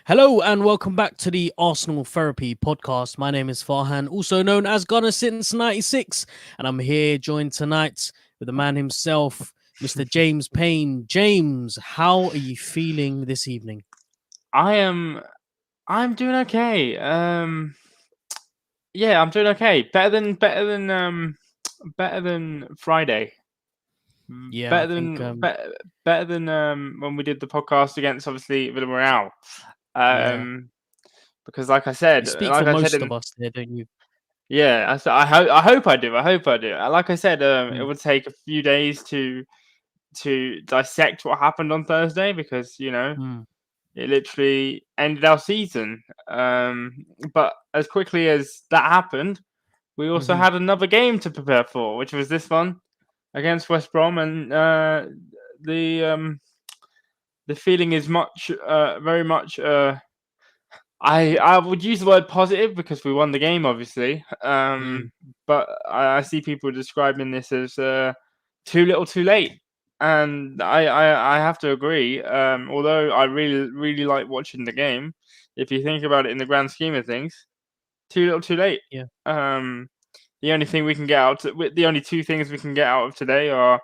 Hello and welcome back to the Arsenal Therapy podcast. My name is Farhan, also known as Gunner since '96, and I'm here joined tonight with the man himself, Mr. James Payne. James, how are you feeling this evening? I am I'm doing okay. Yeah, I'm doing okay. Better than Friday. Yeah, I Better think than better than when we did the podcast against obviously Villarreal. yeah, Um because you speak for like I said most of in us there, don't you? yeah, I hope I do. I hope I do. Like I said, it Mm, would take a few days to dissect what happened on Thursday because, mm, it literally ended our season. But as quickly as that happened, we also hmm had another game to prepare for, which was this one against West Brom, and the um, the feeling is very much. I would use the word positive because we won the game, obviously. mm. But I see people describing this as too little, too late, and I have to agree. Although I really like watching the game, if you think about it in the grand scheme of things, too little, too late. Yeah, Um, the only two things we can get out of today are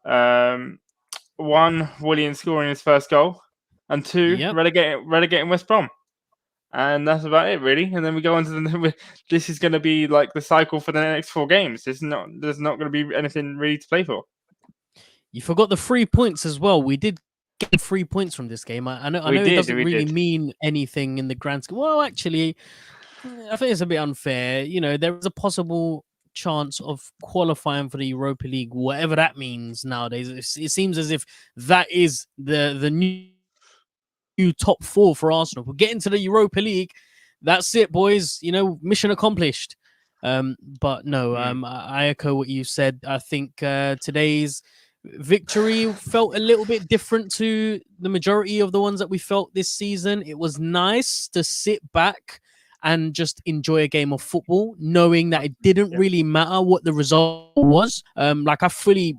um, one, Willian scoring his first goal, and two, yep. relegating West Brom. And that's about it, really. And then we go on to the. This is going to be like the cycle for the next four games. There's not going to be anything really to play for. You forgot the 3 points as well. We did get 3 points from this game. I We know it did, doesn't we really did. mean anything in the grand scheme. Well, actually, I think it's a bit unfair. There is a possible chance of qualifying for the Europa League, whatever that means nowadays. It seems as if that is the new top four for Arsenal. We'll get into the Europa League. That's it, boys. Mission accomplished. But no, Mm. I echo what you said. I think today's victory felt a little bit different to the majority of the ones that we felt this season. It was nice to sit back and just enjoy a game of football, knowing that it didn't Yeah. really matter what the result was. Like I fully,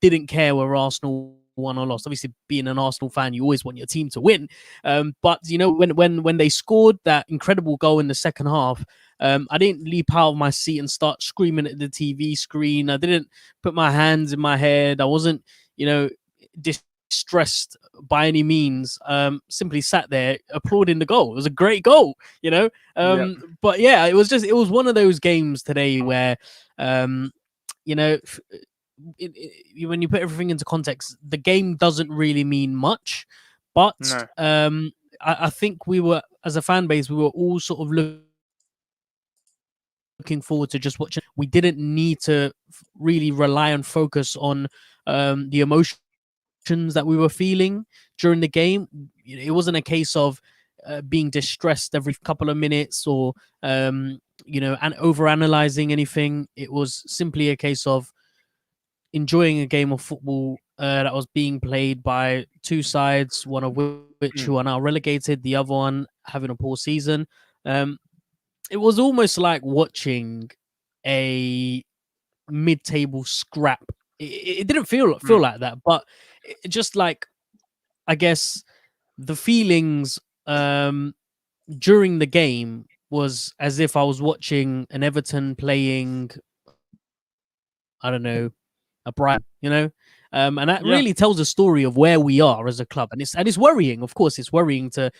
didn't care whether Arsenal won or lost. Obviously, being an Arsenal fan, you always want your team to win. But when they scored that incredible goal in the second half, I didn't leap out of my seat and start screaming at the TV screen. I didn't put my hands in my head. I wasn't, distressed by any means. Simply sat there applauding the goal. It was a great goal, you know. Yep. But yeah, it was one of those games today where, you know, when you put everything into context, the game doesn't really mean much. But No. I think we were, as a fan base, we were all sort of looking forward to just watching. We didn't need to really rely and focus on the emotions that we were feeling during the game. It wasn't a case of being distressed every couple of minutes or and over analyzing anything. It was simply a case of enjoying a game of football that was being played by two sides, one of which who are Mm. now relegated, the other one having a poor season. Um, it was almost like watching a mid-table scrap. It didn't feel Mm. like that, but just like, I guess, the feelings during the game was as if I was watching an Everton playing, I don't know, a Brighton, and that Yeah. really tells a story of where we are as a club, and it's worrying. Of course, it's worrying to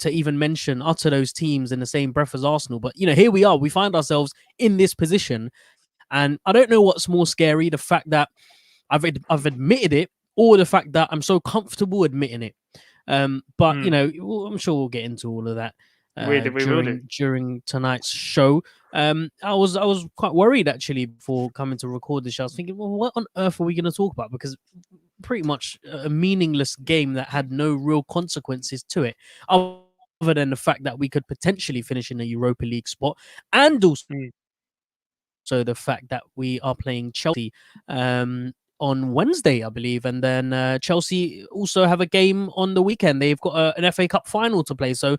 even mention utter those teams in the same breath as Arsenal. But here we are. We find ourselves in this position, and I don't know what's more scary: the fact that I've admitted it, or the fact that I'm so comfortable admitting it. But Mm. I'm sure we'll get into all of that We will do. during tonight's show. I was quite worried actually before coming to record the show. I was thinking, well, what on earth are we going to talk about? Because pretty much a meaningless game that had no real consequences to it, other than the fact that we could potentially finish in a Europa League spot, and also the fact Mm. that we are playing Chelsea on Wednesday, I believe, and then Chelsea also have a game on the weekend. They've got an FA Cup final to play, so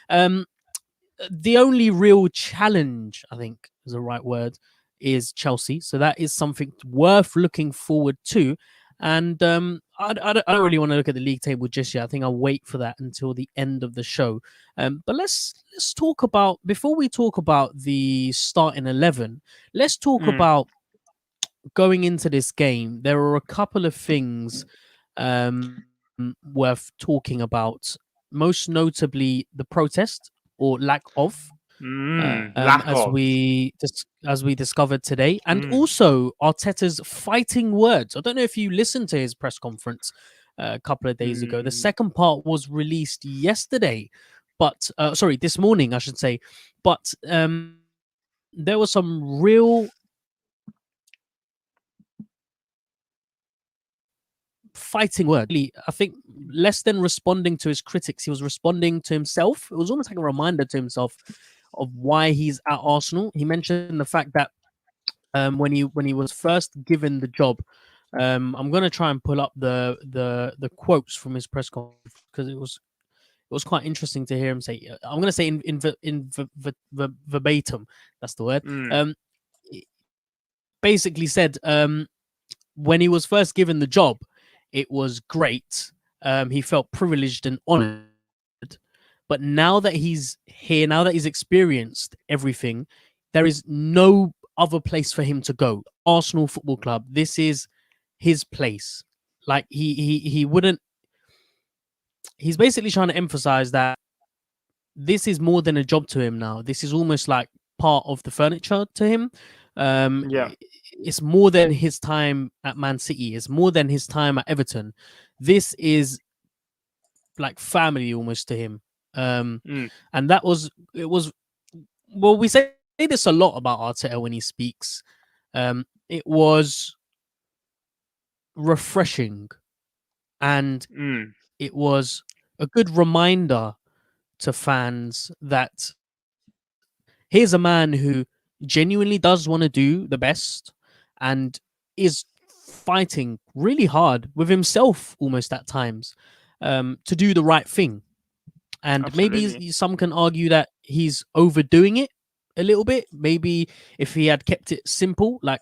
um, the only real challenge, I think, is the right word, is Chelsea. So that is something worth looking forward to. And I don't really want to look at the league table just yet. I think I'll wait for that until the end of the show. But let's talk about, before we talk about the starting 11. Let's talk Mm. about going into this game. There are a couple of things worth talking about. Most notably, the protest or lack of, Lack as of. we discovered today, and Mm. also Arteta's fighting words. I don't know if you listened to his press conference a couple of days ago. The Mm. second part was released yesterday, but sorry, this morning, I should say. But there was some real fighting word. I think less than responding to his critics, he was responding to himself. It was almost like a reminder to himself of why he's at Arsenal. He mentioned the fact that when he was first given the job, I'm gonna try and pull up the quotes from his press conference because it was quite interesting to hear him say. I'm gonna say verbatim. That's the word. Mm. He basically said, when he was first given the job, it was great. He felt privileged and honored. But now that he's here, now that he's experienced everything, there is no other place for him to go. Arsenal Football Club. This is his place. Like he wouldn't. He's basically trying to emphasize that this is more than a job to him now. This is almost like part of the furniture to him. Yeah. It's more than his time at Man City. It's more than his time at Everton. This is like family almost to him. Mm. And that was it was well, we say this a lot about Arteta when he speaks. It was refreshing, and Mm. it was a good reminder to fans that here's a man who genuinely does want to do the best and is fighting really hard with himself almost at times, to do the right thing. And Absolutely. maybe some can argue that he's overdoing it a little bit. Maybe if he had kept it simple, like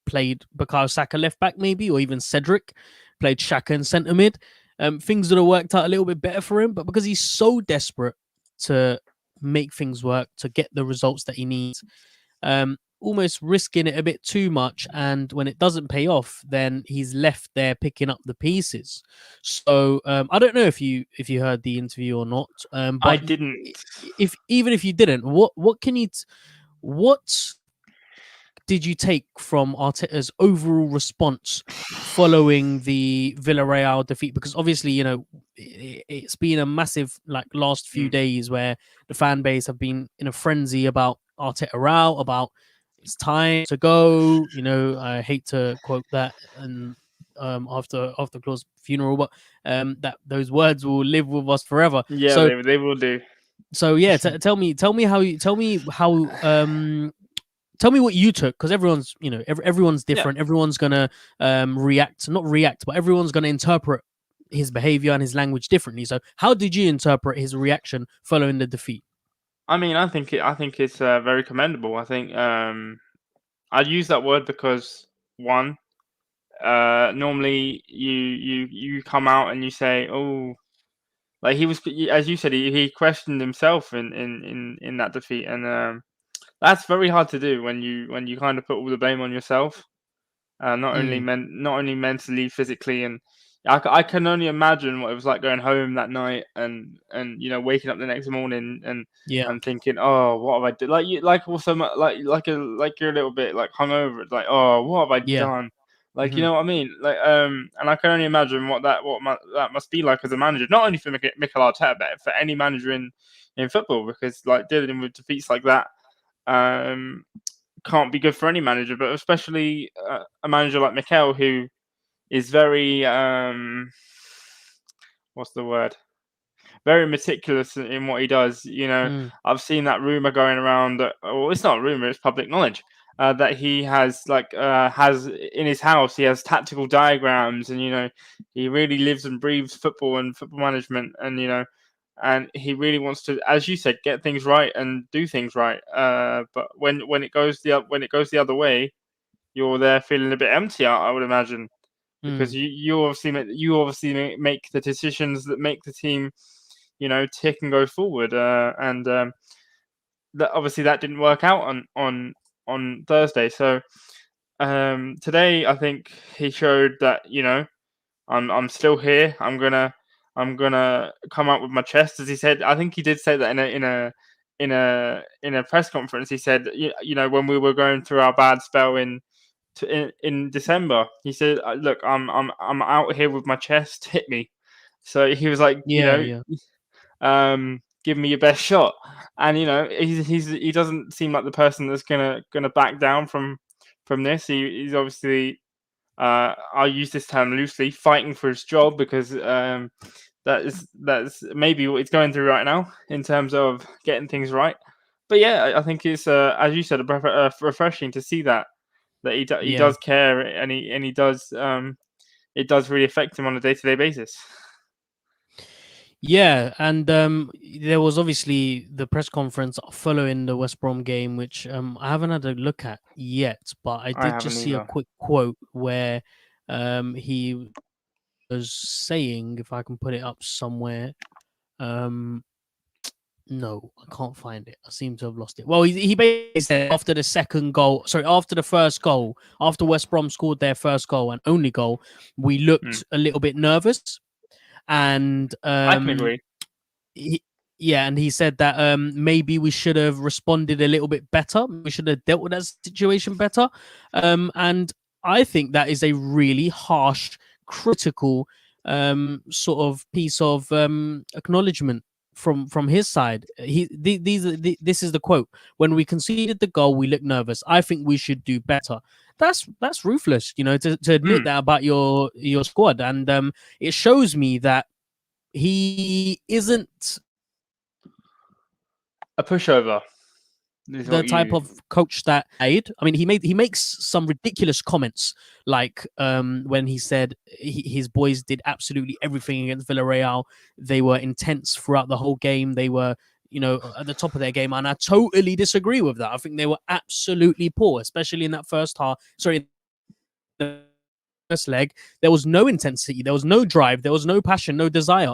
played Bukayo Saka left back, maybe, or even Cedric played Shaka in centre mid, things would have worked out a little bit better for him. But because he's so desperate to make things work, to get the results that he needs, almost risking it a bit too much. And when it doesn't pay off, then he's left there picking up the pieces. So I don't know if you heard the interview or not, I but didn't. if even if you didn't, what can you what did you take from Arteta's overall response following the Villarreal defeat? Because obviously, it's been a massive like last few Mm. days where the fan base have been in a frenzy about Arteta out, about it's time to go. I hate to quote that and after Claude's funeral, but that those words will live with us forever. Yeah, So they will do. yeah, tell me what you took, because everyone's everyone's Yeah. different. Everyone's gonna not react, but everyone's gonna interpret his behavior and his language differently. So how did you interpret his reaction following the defeat? I mean, I think it's very commendable. I think I use that word because one, normally you come out and you say, oh, like he was, as you said, he questioned himself in that defeat, and that's very hard to do when you kind of put all the blame on yourself. Mm, Not only mentally, physically, and I can only imagine what it was like going home that night and waking up the next morning yeah. and thinking, oh, what have I done? Like you, like also like you're a little bit like hungover. It's like, oh, what have I Yeah. done? Like, you Hmm. know what I mean? Like, and I can only imagine that must be like as a manager, not only for Mikel Arteta, but for any manager in football, because like dealing with defeats like that, um, can't be good for any manager, but especially a manager like Mikel, who is very what's the word? Very meticulous in what he does. Mm, I've seen that rumor going around. Well, it's not a rumor; it's public knowledge. That he has in his house, he has tactical diagrams, and he really lives and breathes football and football management, and he really wants to, as you said, get things right and do things right. But when it goes the other way, you're there feeling a bit empty. I would imagine. because you obviously make the decisions that make the team, tick and go forward. And that obviously that didn't work out on Thursday. So today I think he showed that I'm still here. I'm gonna come out with my chest, as he said. I think he did say that in a press conference. He said, when we were going through our bad spell in December, he said, "Look, I'm out here with my chest. Hit me." So he was like, Yeah, yeah, give me your best shot. And he doesn't seem like the person that's gonna back down from this. He's obviously, I'll use this term loosely, fighting for his job, because that's maybe what he's going through right now in terms of getting things right. But yeah, I think it's, as you said, refreshing to see that he yeah. does care, and he does, it does really affect him on a day-to-day basis. Yeah, and there was obviously the press conference following the West Brom game, which I haven't had a look at yet, but I I did haven't just see a either. quick quote where he was saying, if I can put it up somewhere, um, no, I can't find it. I seem to have lost it. Well, he basically said after after the first goal, after West Brom scored their first goal and only goal, we Hmm. looked a little bit nervous, and I can agree. he, yeah, and he said that maybe we should have responded a little bit better. We should have dealt with that situation better. And I think that is a really harsh, critical sort of piece of acknowledgement from his side. This is the quote: "When we conceded the goal, we looked nervous. I think we should do better." That's ruthless, to admit Hmm. that about your squad, and it shows me that he isn't A pushover is the what type you. of coach that aid. I mean, he makes some ridiculous comments, like when he said his boys did absolutely everything against Villarreal. They were intense throughout the whole game. They were, at the top of their game, and I totally disagree with that. I think they were absolutely poor, especially in that first half. Sorry, the first leg, there was no intensity, there was no drive, there was no passion, no desire.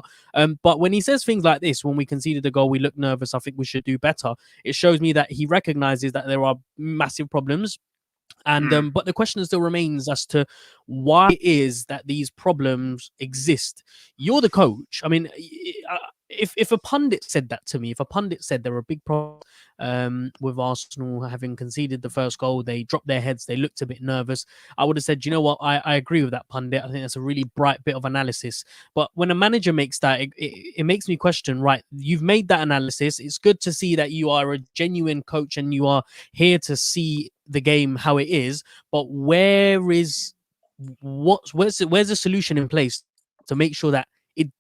But when he says things like this, when we conceded the goal, we look nervous, I think we should do better, it shows me that he recognizes that there are massive problems. And Hmm. but the question still remains as to why it is that these problems exist. You're the coach. I mean, if a pundit said that to me, if a pundit said there were big problems with Arsenal having conceded the first goal, they dropped their heads, they looked a bit nervous, I would have said, you know what, I agree with that pundit. I think that's a really bright bit of analysis. But when a manager makes that, it makes me question, right, you've made that analysis. It's good to see that you are a genuine coach and you are here to see the game how it is, but where's the solution in place to make sure that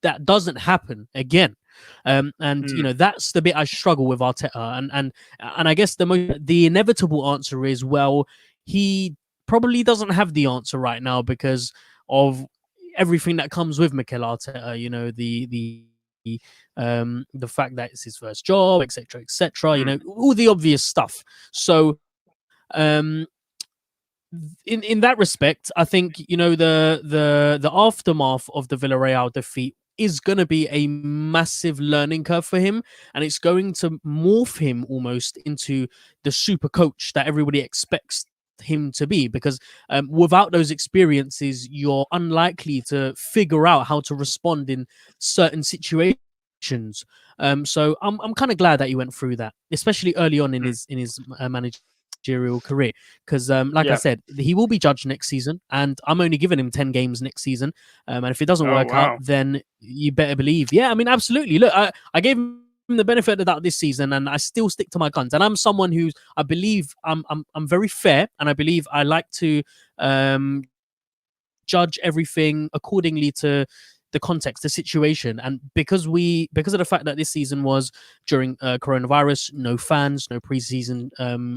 that doesn't happen again? And Hmm. that's the bit I struggle with Arteta, and I guess the inevitable answer is, well, he probably doesn't have the answer right now because of everything that comes with Mikel Arteta. The fact that it's his first job, etc., etc. Hmm. All the obvious stuff. So um in that respect, I think the aftermath of the Villarreal defeat is going to be a massive learning curve for him, and it's going to morph him almost into the super coach that everybody expects him to be, because without those experiences you're unlikely to figure out how to respond in certain situations. So I'm kind of glad that he went through that, especially early on in Hmm. his managerial career, because like I Yeah. said, he will be judged next season, and I'm only giving him 10 games next season. And if it doesn't Oh work out, wow. then you better believe, yeah, I mean, absolutely, look, I gave him the benefit of the doubt this season, and I still stick to my guns, and I'm someone who's, I believe, I'm very fair, and I believe I like to judge everything accordingly to the context, the situation. And because of the fact that this season was during coronavirus, no fans, no preseason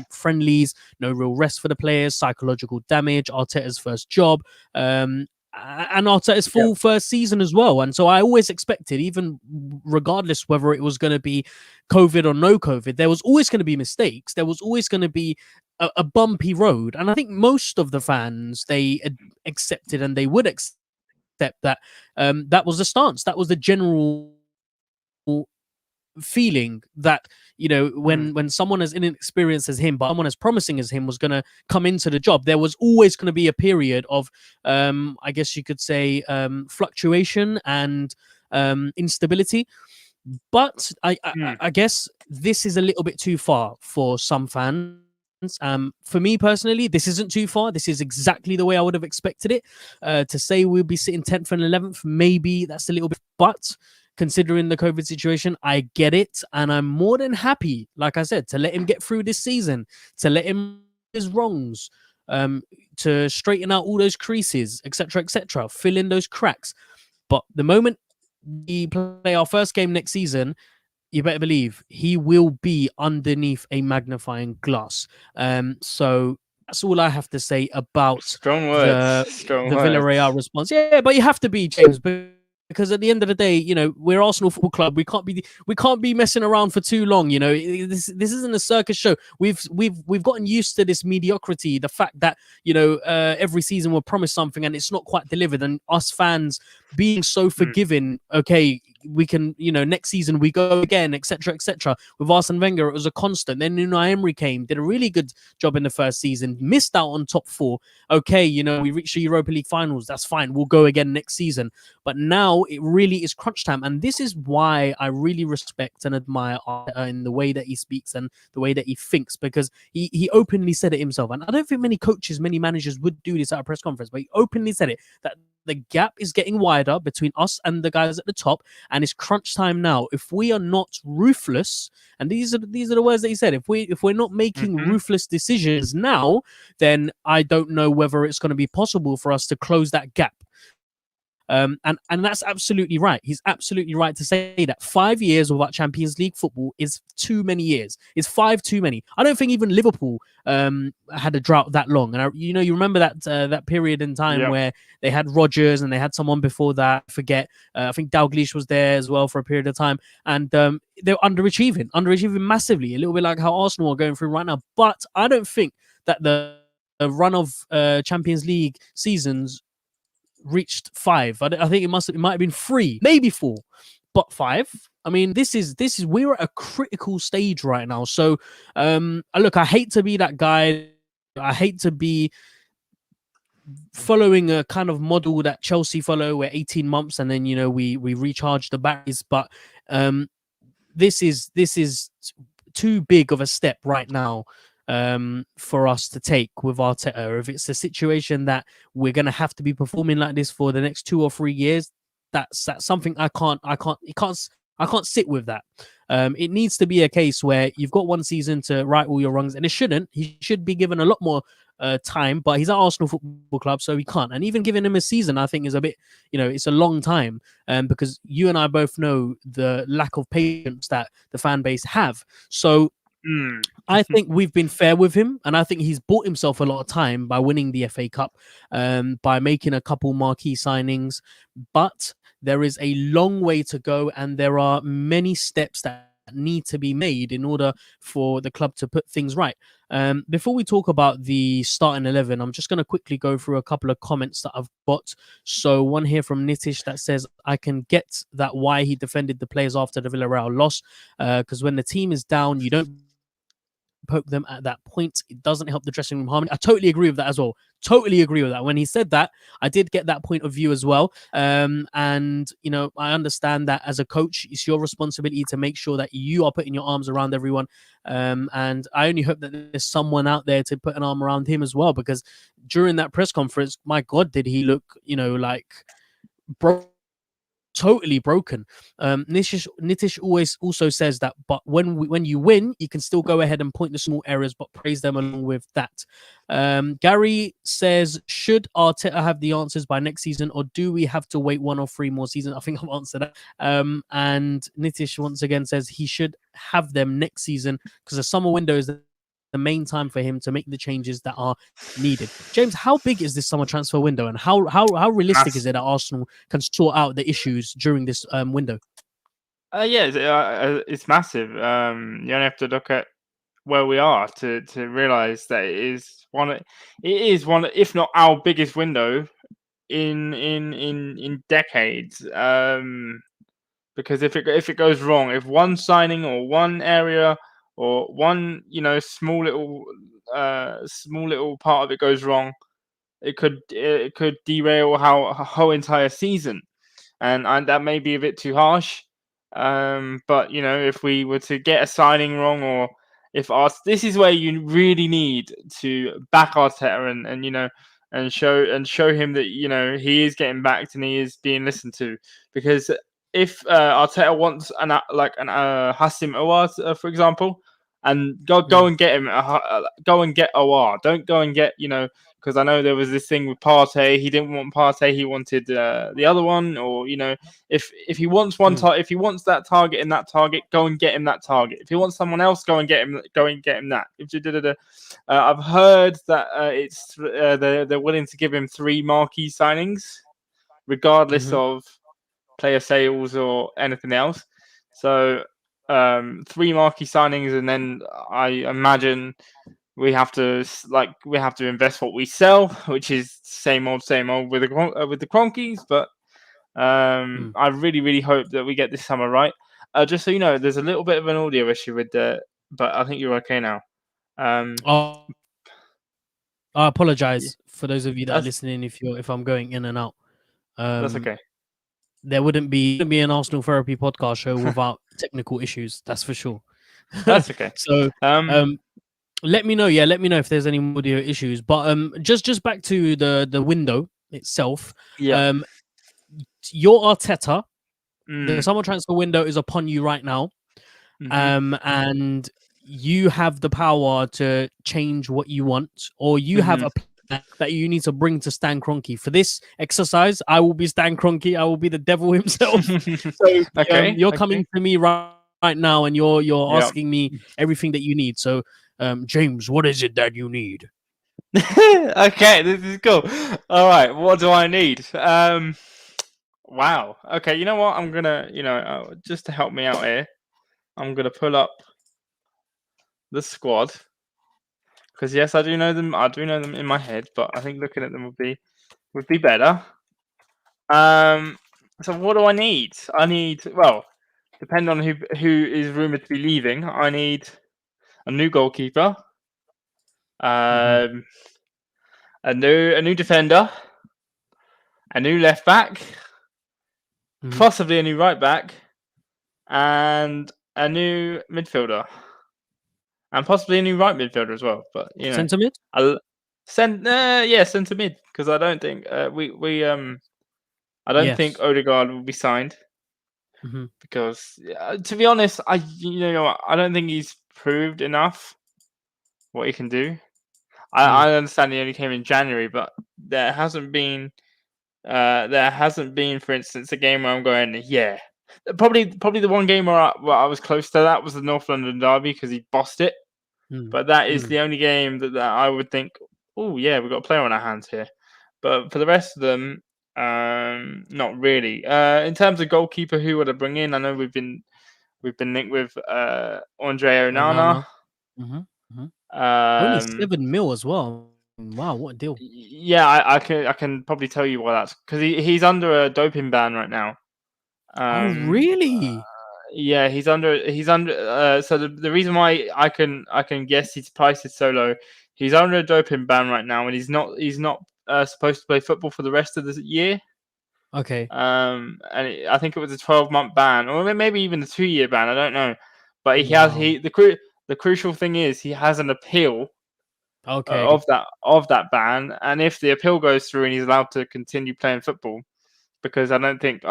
friendlies, no real rest for the players, psychological damage, Arteta's first job, and Arteta's Yeah. full first season as well. And so I always expected, even regardless whether it was going to be COVID or no COVID, there was always going to be mistakes. There was always going to be a bumpy road, and I think most of the fans they accepted and they would accept that that was the stance, that was the general feeling that when someone as inexperienced as him, but someone as promising as him was going to come into the job, there was always going to be a period of I guess you could say fluctuation and instability. But I guess this is a little bit too far for some fans. For me personally, this isn't too far. This is exactly the way I would have expected it. To say we'll be sitting 10th and 11th, maybe that's a little bit. But considering the COVID situation, I get it, and I'm more than happy, like I said, to let him get through this season, to let him his wrongs, to straighten out all those creases, etc., fill in those cracks. But the moment we play our first game next season, you better believe he will be underneath a magnifying glass. So that's all I have to say about Strong words. the Villarreal response. Yeah, but you have to be, James, because at the end of the day, we're Arsenal Football Club. We can't be messing around for too long. This isn't a circus show. We've gotten used to this mediocrity. The fact that every season we're promised something and it's not quite delivered, and us fans being so forgiving. Okay, we can, next season we go again, etc. With Arsene Wenger, it was a constant. Then Unai Emery came, did a really good job in the first season, missed out on top four. Okay, we reached the Europa League finals. That's fine. We'll go again next season. But now it really is crunch time. And this is why I really respect and admire Arteta in the way that he speaks and the way that he thinks, because he openly said it himself. And I don't think many coaches, many managers would do this at a press conference, but he openly said it, that the gap is getting wider between us and the guys at the top, and it's crunch time now. If we are not ruthless, and these are the words that he said, if we're not making ruthless decisions now, then I don't know whether it's going to be possible for us to close that gap. And that's absolutely right. He's absolutely right to say that 5 years without Champions League football is too many years. It's 5 too many. I don't think even Liverpool had a drought that long. And you remember that period in time where they had Rodgers and they had someone before that. I forget. I think Dalglish was there as well for a period of time, and they're underachieving massively. A little bit like how Arsenal are going through right now. But I don't think that the run of Champions League seasons reached 5. I think it might have been 3, maybe 4, but 5. I mean, this is we're at a critical stage right now. So look, I hate to be that guy. I hate to be following a kind of model that Chelsea follow, where 18 months and then we recharge the batteries. But this is too big of a step right now for us to take with Arteta. If it's a situation that we're going to have to be performing like this for the next 2 or 3 years, that's something I can't sit with that. It needs to be a case where you've got one season to right all your wrongs, and he should be given a lot more time, but he's at Arsenal Football Club, so he can't. And even giving him a season, I think, is a bit, it's a long time, because you and I both know the lack of patience that the fan base have. So I think we've been fair with him, and I think he's bought himself a lot of time by winning the FA Cup, by making a couple marquee signings. But there is a long way to go, and there are many steps that need to be made in order for the club to put things right. Before we talk about the starting 11, I'm just going to quickly go through a couple of comments that I've got. So one here from Nitish that says, I can get that why he defended the players after the Villarreal loss, because when the team is down, you don't poke them at that point. It doesn't help the dressing room harmony. I totally agree with that as well. Totally agree with that. When he said that, I did get that point of view as well. And, I understand that as a coach, it's your responsibility to make sure that you are putting your arms around everyone. And I only hope that there's someone out there to put an arm around him as well, because during that press conference, my God, did he look, like totally broken. Nitish always also says that, but when you win, you can still go ahead and point the small errors, but praise them along with that. Gary says, should Arteta have the answers by next season, or do we have to wait 1 or 3 more seasons? I think I've answered that. And Nitish once again says he should have them next season, because the summer window is the main time for him to make the changes that are needed. James, how big is this summer transfer window, and how realistic is it that Arsenal can sort out the issues during this window? It's massive. You only have to look at where we are to realize that it is one, if not our biggest window in decades. Because if it goes wrong, if one signing or one area or one small little part of it goes wrong, it could derail how a whole entire season, and that may be a bit too harsh. But if we were to get a signing wrong, or if this is where you really need to back Arteta and show him that he is getting backed and he is being listened to, because if Arteta wants an Hassim Awar, for example, and go Mm. and get him, go and get Awar. Don't go and get because I know there was this thing with Partey. He didn't want Partey. He wanted the other one, or if he wants Mm. if he wants that target in that target, go and get him that target. If he wants someone else, go and get him. Go and get him that. I've heard that they're willing to give him 3 marquee signings, regardless Mhm. of player sales or anything else. So 3 marquee signings, and then I imagine we have to invest what we sell, which is same old with the Cronkies. But Mm. I really, really hope that we get this summer right. Just so you know, there's a little bit of an audio issue with but I think you're okay now. Oh, I Yeah, apologize for those of you that are that's listening if I'm going in and out. Um, okay. there wouldn't be an Arsenal therapy podcast show without technical issues. That's for sure. That's okay. So, Um, um, let me know. Yeah, let me know if there's any audio issues. But just back to the window itself. yeah. Um, your Arteta, the Mm, summer transfer window is upon you right now. mm-hmm. And you have the power to change what you want, or you have Mm-hmm. a plan that you need to bring to Stan Kroenke. For this exercise, I will be Stan Kroenke. I will be the devil himself. So Okay. you're Okay. coming to me right now, and you're Yeah. asking me everything that you need. So, James, what is it that you need? Okay, this is cool. All right, what do I need? Wow. Okay, you know what? I'm gonna, just to help me out here, I'm gonna pull up the squad, because yes, I do know them. I do know them in my head, but I think looking at them would be better. Um, so what do I need? I need, well, depending on who is rumored to be leaving, I need a new goalkeeper, Hmm. um, a new defender, a new left back, Hmm. possibly a new right back, and a new midfielder, and possibly a new right midfielder as well. But Centre mid? I'll centre mid, because I don't think I don't think Yes. Odegaard will be signed, Hmm. because to be honest, I don't think he's proved enough what he can do. Mm. I understand he only came in January, but there hasn't been, for instance, a game where I'm going, yeah. Probably the one game where I was close to that was the North London derby, because he bossed it. Mm. But that is Mm. the only game that I would think, oh yeah, we've got a player on our hands here. But for the rest of them, not really. In terms of goalkeeper, who would I bring in? I know we've been linked with Andre Onana. Onana. Hmm. Hmm. Only Um, 7 mil as well. Wow, what a deal. yeah, I can probably tell you why that's because he's under a doping ban right now. Oh, Um, really? yeah, he's under. So the reason why I can guess his price is so low, he's under a doping ban right now, and he's not supposed to play football for the rest of the year. Okay. I think it was a 12-month ban, or maybe even a 2-year ban. I don't know, but he has Wow. he the crucial thing is he has an appeal Okay. of that ban, and if the appeal goes through and he's allowed to continue playing football, because I don't think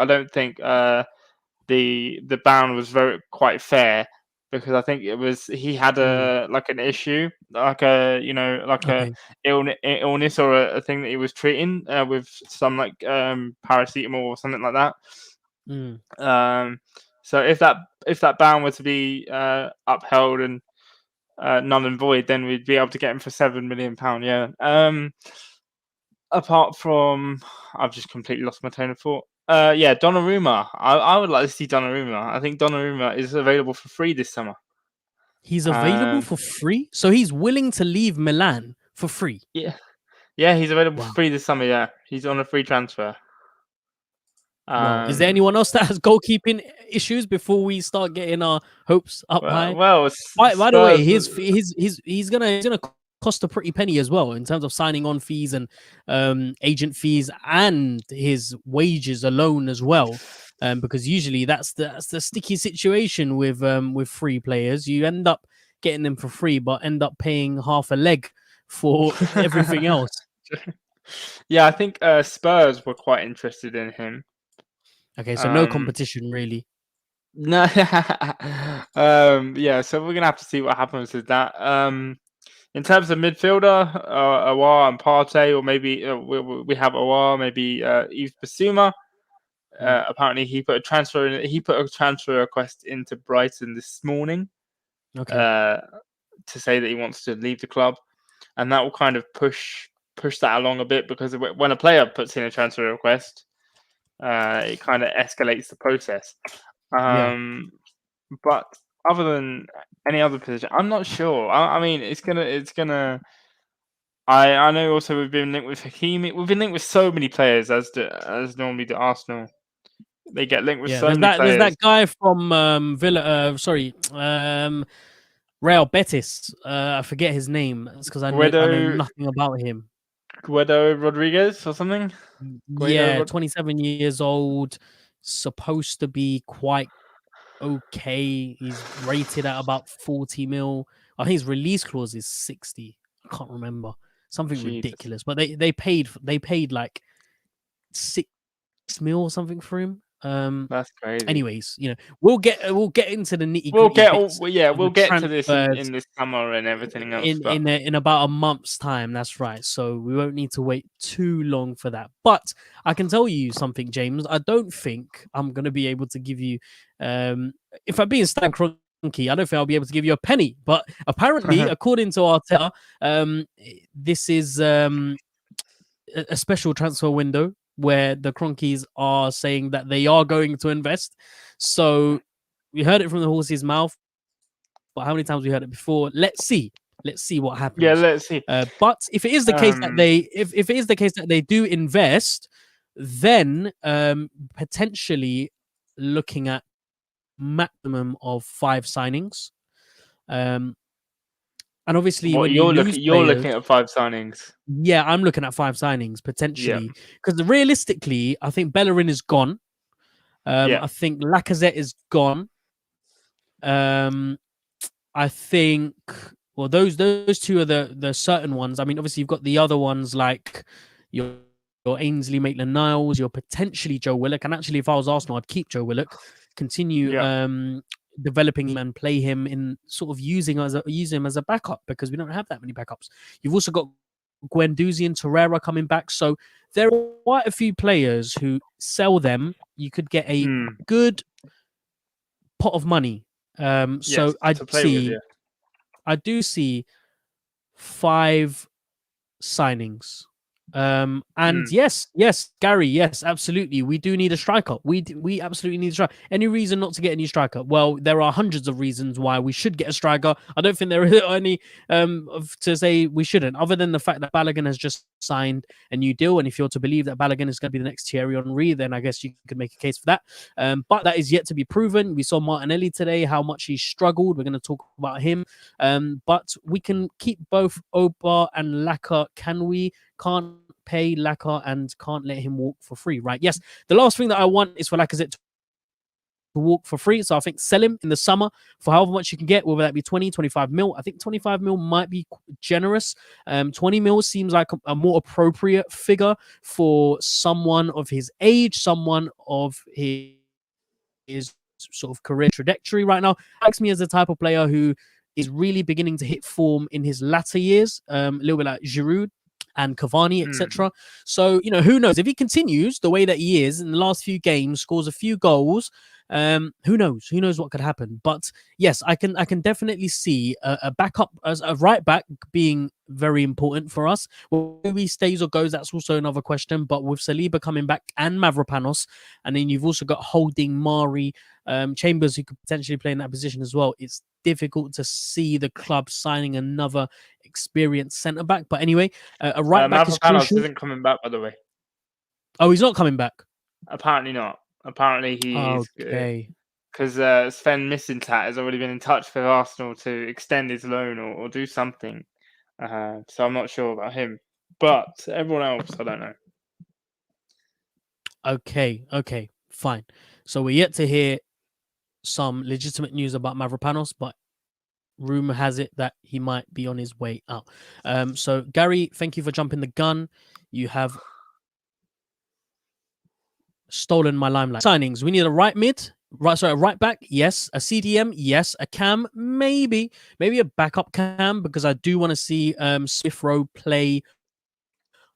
the ban was very quite fair, because I think it was he had Mm. an issue, like a Okay. illness, or a thing that he was treating with some paracetamol or something like that. Mm. Um, so if that ban were to be upheld and null and void, then we'd be able to get him for £7 million. Yeah. Apart from, I've just completely lost my train of thought. Yeah, Donnarumma. I would like to see Donnarumma. I think Donnarumma is available for free this summer. He's available And for free, so he's willing to leave Milan for free. yeah, he's available for Wow. free this summer. Yeah, he's on a free transfer. Well, is there Um, anyone else that has goalkeeping issues before we start getting our hopes up high? well, By the way, Spurs. he's gonna cost a pretty penny as well in terms of signing on fees and agent fees and his wages alone as well. Because usually that's the sticky situation with free players. You end up getting them for free, but end up paying half a leg for everything else. Yeah, I think Spurs were quite interested in him. Okay, so no Um, competition really. no, yeah. So we're gonna have to see what happens with that. In terms of midfielder, Awar and Partey, or maybe we have Awar, maybe Yves Bissouma. Apparently, he put a transfer request into Brighton this morning Okay. to say that he wants to leave the club, and that will kind of push that along a bit, because when a player puts in a transfer request, it kind of escalates the process. Yeah. But other than any other position, I'm not sure. I mean, it's gonna. I know. Also, we've been linked with Hakimi. We've been linked with so many players, as normally the Arsenal. They get linked with Yeah, so many there's players. that guy from Real Betis. I forget his name. It's because I know Guido nothing about him. Rodriguez or something. Yeah, 27 years old, supposed to be quite okay. He's rated at about 40 mil. I think his release clause is 60. I can't remember. Something Jesus, ridiculous. But they paid like 6 mil or something for him. that's crazy. Anyways, we'll get into the nitty We'll gritty get. bits of We'll the get to this transfers in this summer and everything else. But in about a month's time. That's right. So we won't need to wait too long for that. But I can tell you something, James. I don't think I'm gonna be able to give you, if I'm being Stan Kroenke, I don't think I'll be able to give you a penny. But apparently, according to Arteta, this is a special transfer window where the Cronkies are saying that they are going to invest. So we heard it from the horse's mouth, but how many times we heard it before? Let's see what happens. yeah, let's see. But if it is the case that if it is the case that they do invest, then potentially looking at maximum of 5 signings. And obviously, What when you you're looking at 5 signings. yeah, I'm looking at 5 signings potentially because realistically, I think Bellerin is gone. I think Lacazette is gone. I think those 2 are the certain ones. I mean, obviously you've got the other ones like your Ainsley Maitland-Niles, your potentially Joe Willock. And actually, if I was Arsenal, I'd keep Joe Willock, continue developing him and play him in sort of use him as a backup because we don't have that many backups. You've also got Guendouzi and Torreira coming back. So there are quite a few players who sell them. You could get a good pot of money. So I do see 5 signings. And yes, Gary, yes, absolutely. We do need a striker. We absolutely need a striker. Any reason not to get a new striker? Well, there are hundreds of reasons why we should get a striker. I don't think there are any to say we shouldn't, other than the fact that Balogun has just signed a new deal. And if you're to believe that Balogun is going to be the next Thierry Henry, then I guess you could make a case for that. But that is yet to be proven. We saw Martinelli today, how much he struggled. We're going to talk about him. But we can keep both Oba and Laka. Can we? Can't pay Laka and can't let him walk for free, right? Yes, the last thing that I want is for Lacazette to walk for free. So I think sell him in the summer for however much you can get, whether that be 20, 25 mil. I think 25 mil might be generous. 20 mil seems like a more appropriate figure for someone of his age, someone of his sort of career trajectory right now. Likes me as the type of player who is really beginning to hit form in his latter years, a little bit like Giroud and Cavani, etc. So, who knows? If he continues the way that he is in the last few games, scores a few goals, Who knows? Who knows what could happen? But yes, I can definitely see a backup as a right back being very important for us. Whether he stays or goes, that's also another question. But with Saliba coming back and Mavropanos, and then you've also got Holding, Mari, Chambers, who could potentially play in that position as well. It's difficult to see the club signing another experienced centre back. But anyway, a right back is Mavropanos crucial. isn't coming back, by the way. Oh, he's not coming back. Apparently not. Apparently he is Okay. because Sven Mislintat has already been in touch with Arsenal to extend his loan or do something. So I'm not sure about him, but everyone else, I don't know. Okay, fine. So we're yet to hear some legitimate news about Mavropanos, but rumor has it that he might be on his way out. So Gary, thank you for jumping the gun. You have stolen my limelight. Signings. We need a right mid. A right back, yes. A CDM, yes. A cam, maybe a backup cam, because I do want to see Smith Rowe play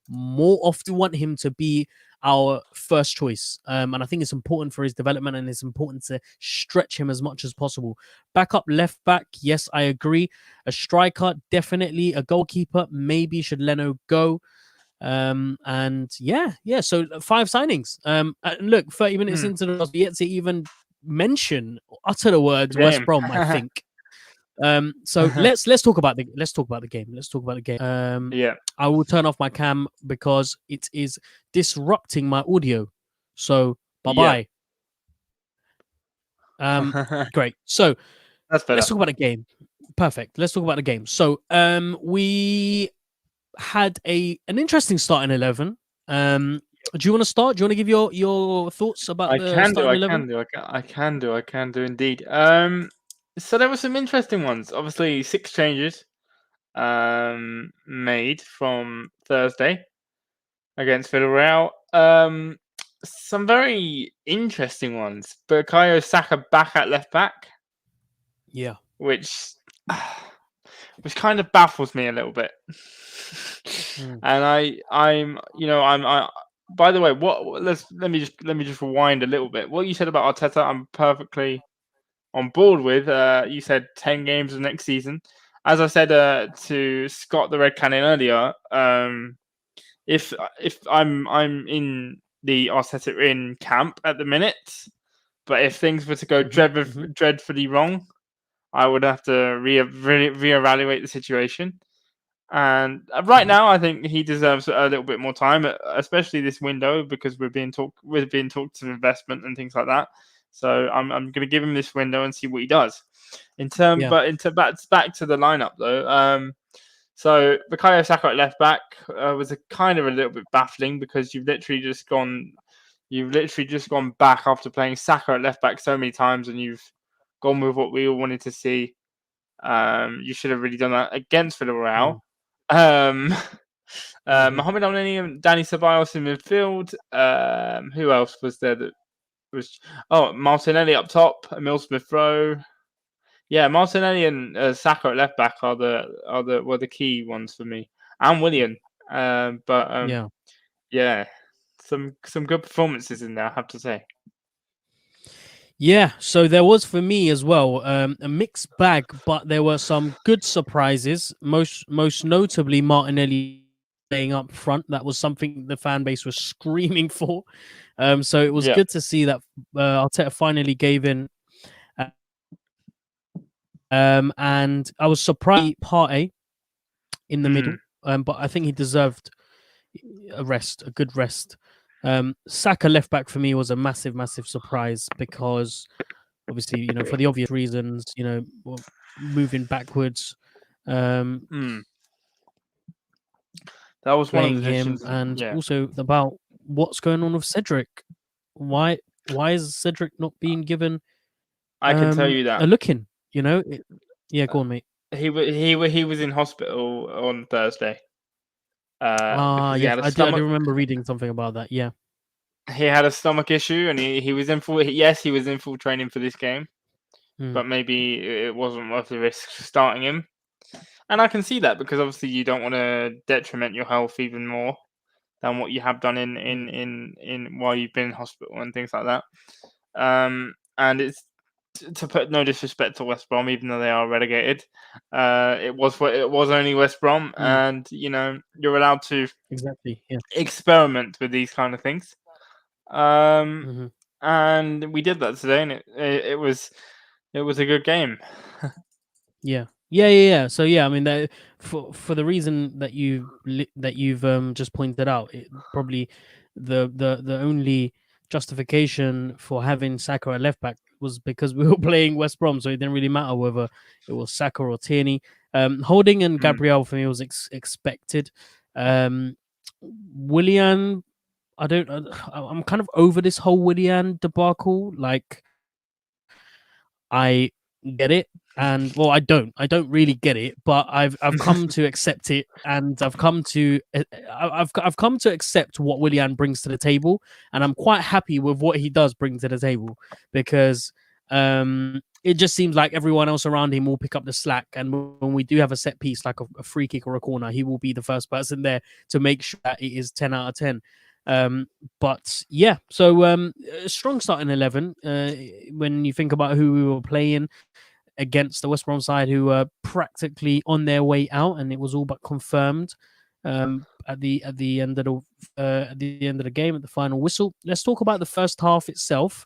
more often. Want him to be our first choice, and I think it's important for his development, and it's important to stretch him as much as possible. Backup left back, yes, I agree. A striker, definitely. A goalkeeper, maybe. Should Leno go? And yeah, so 5 signings. And look, 30 minutes into the last, yet to even mention, utter the words West Brom, I think. So let's talk about the game. Yeah. I will turn off my cam because it is disrupting my audio. So bye-bye. Great. So that's better. Let's talk about the game. Perfect. Let's talk about the game. So we had an interesting start in 11. Do you want to start? Do you want to give your thoughts about the starting 11? I can do indeed. So there were some interesting ones. Obviously, 6 changes made from Thursday against Villarreal. Some very interesting ones. Bukayo Saka back at left back. Yeah. Which kind of baffles me a little bit. And I'm by the way, let me just rewind a little bit. What you said about Arteta, I'm perfectly on board with. You said 10 games of next season. As I said to Scott the Red Cannon earlier, if I'm in the Arteta in camp at the minute, but if things were to go dreadfully wrong, I would have to reevaluate the situation. And right now, I think he deserves a little bit more time, especially this window, because we're being talked of investment and things like that. So I'm going to give him this window and see what he does. Back to the lineup though. So Bukayo Saka at left back was a little bit baffling, because you've literally just gone back after playing Saka at left back so many times, and you've gone with what we all wanted to see. You should have really done that against Villarreal. Mohamed El-Neni and Danny Ceballos in midfield. Who else was there that was? Oh, Martinelli up top, Emil Smith-Rowe. Yeah, Martinelli and Saka at left back were the key ones for me, and Willian. Yeah, some good performances in there, I have to say. Yeah, so there was for me as well a mixed bag, but there were some good surprises. Most notably, Martinelli playing up front. That was something the fan base was screaming for. So it was good to see that Arteta finally gave in. And I was surprised Partey in the middle, but I think he deserved a good rest. Saka left back for me was a massive surprise, because obviously, for the obvious reasons, moving backwards. That was one of the him, and also about what's going on with Cedric. Why is Cedric not being given? I can tell you that a look in. Yeah, go on, mate. He was in hospital on Thursday. Yes, I do remember reading something about that. Yeah, he had a stomach issue, and he was in full. Yes, he was in full training for this game, but maybe it wasn't worth the risk starting him. And I can see that, because obviously you don't want to detriment your health even more than what you have done in while you've been in hospital and things like that. and it's to put no disrespect to West Brom, even though they are relegated. It was only West Brom, and you're allowed to Exactly. Yeah. experiment with these kind of things. Um, Hmm. and we did that today, and it was a good game. Yeah. So yeah, I mean, for the reason that you've just pointed out, probably the only justification for having Saka at left back was because we were playing West Brom, so it didn't really matter whether it was Saka or Tierney. Holding and Mm. Gabriel for me was expected. Willian, I'm kind of over this whole Willian debacle. Like, I get it, and well, I don't really get it, but I've come to accept it, and I've come to accept what Willian brings to the table, and I'm quite happy with what he does bring to the table, because it just seems like everyone else around him will pick up the slack, and when we do have a set piece like a free kick or a corner, he will be the first person there to make sure that it is 10 out of 10. But yeah, so a strong starting 11. When you think about who we were playing against the West Brom side, who were practically on their way out, and it was all but confirmed at the end of the game, at the final whistle. Let's talk about the first half itself.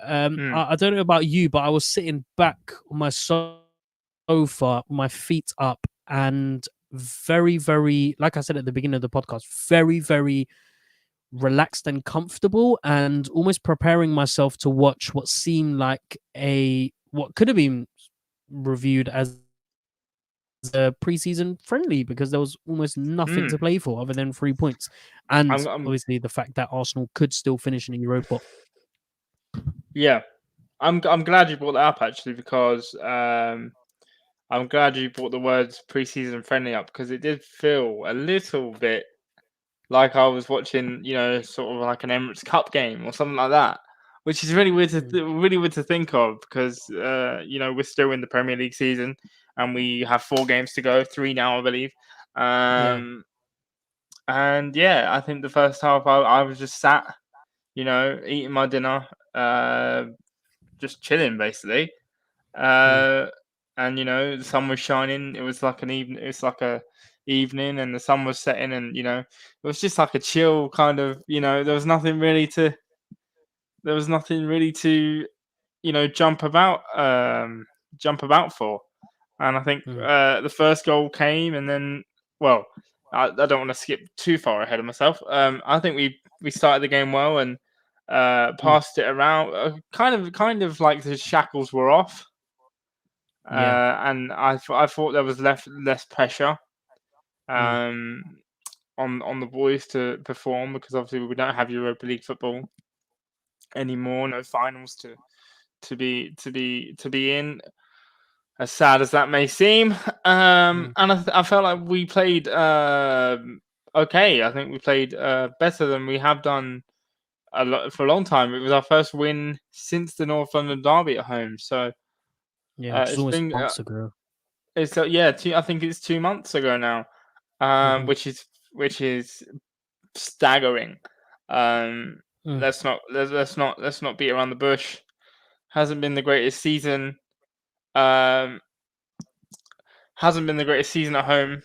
I don't know about you, but I was sitting back on my sofa, my feet up, and very, very, like I said at the beginning of the podcast, very, very relaxed and comfortable, and almost preparing myself to watch what seemed like what could have been reviewed as a preseason friendly, because there was almost nothing to play for other than 3 points, and I'm obviously the fact that Arsenal could still finish in Europa. yeah. I'm glad you brought that up actually, because I'm glad you brought the words preseason friendly up, because it did feel a little bit like I was watching, sort of like an Emirates Cup game or something like that, which is really weird really weird to think of, because we're still in the Premier League season and we have 4 games to go, 3 now I believe. Yeah. And yeah, I think the first half I was just sat, eating my dinner, just chilling basically. And the sun was shining. It was like an evening. It was like a evening, and the sun was setting, and it was just like a chill kind of. There was nothing really to. There was nothing really to, jump about for. And I think Mm. the first goal came, and then, well, I don't want to skip too far ahead of myself. I think we started the game well, and Mm. passed it around. Kind of like the shackles were off. Yeah. And I thought there was less pressure Mm. on the boys to perform, because obviously we don't have Europa League football anymore, no finals to be in. As sad as that may seem, Mm. and I felt like we played okay. I think we played better than we have done for a long time. It was our first win since the North London derby at home, so Yeah, which is it's almost been months ago. It's I think it's 2 months ago now, Hmm. which is staggering. Um, Mm. let's not beat around the bush. Hasn't been the greatest season. Um, hasn't been the greatest season at home.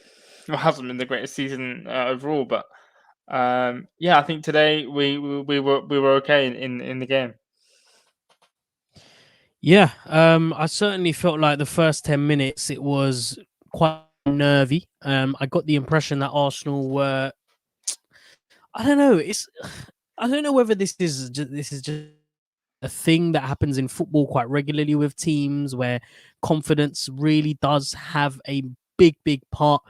Well, hasn't been the greatest season overall, but yeah, I think today we were okay in the game. Yeah, I certainly felt like the first 10 minutes it was quite nervy. I got the impression that Arsenal were. I don't know. I don't know whether this is just a thing that happens in football quite regularly with teams, where confidence really does have a big part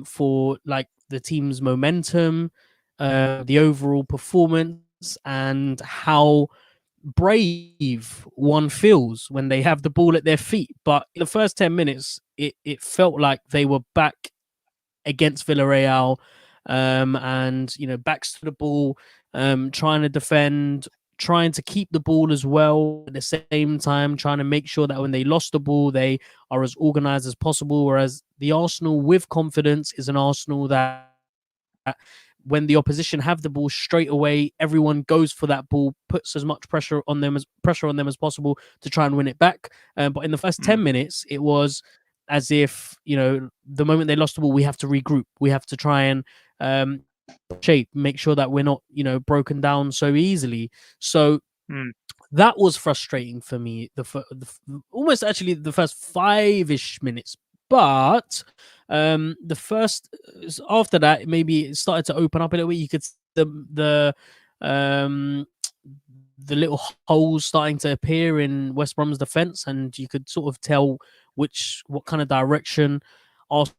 for like the team's momentum, the overall performance, and how brave one feels when they have the ball at their feet. But in the first 10 minutes, it felt like they were back against Villarreal, and backs to the ball, trying to defend, trying to keep the ball as well at the same time, trying to make sure that when they lost the ball, they are as organized as possible. Whereas the Arsenal with confidence is an Arsenal that when the opposition have the ball straight away, everyone goes for that ball, puts as much pressure on them as possible to try and win it back. But in the first 10 minutes, it was as if the moment they lost the ball, we have to regroup, we have to try and shape, make sure that we're not broken down so easily. So mm, that was frustrating for me. Almost actually the first 5-ish minutes, but the first after that, maybe it started to open up a little bit. You could see um the little holes starting to appear in West Brom's defense, and you could sort of tell what kind of direction Arsenal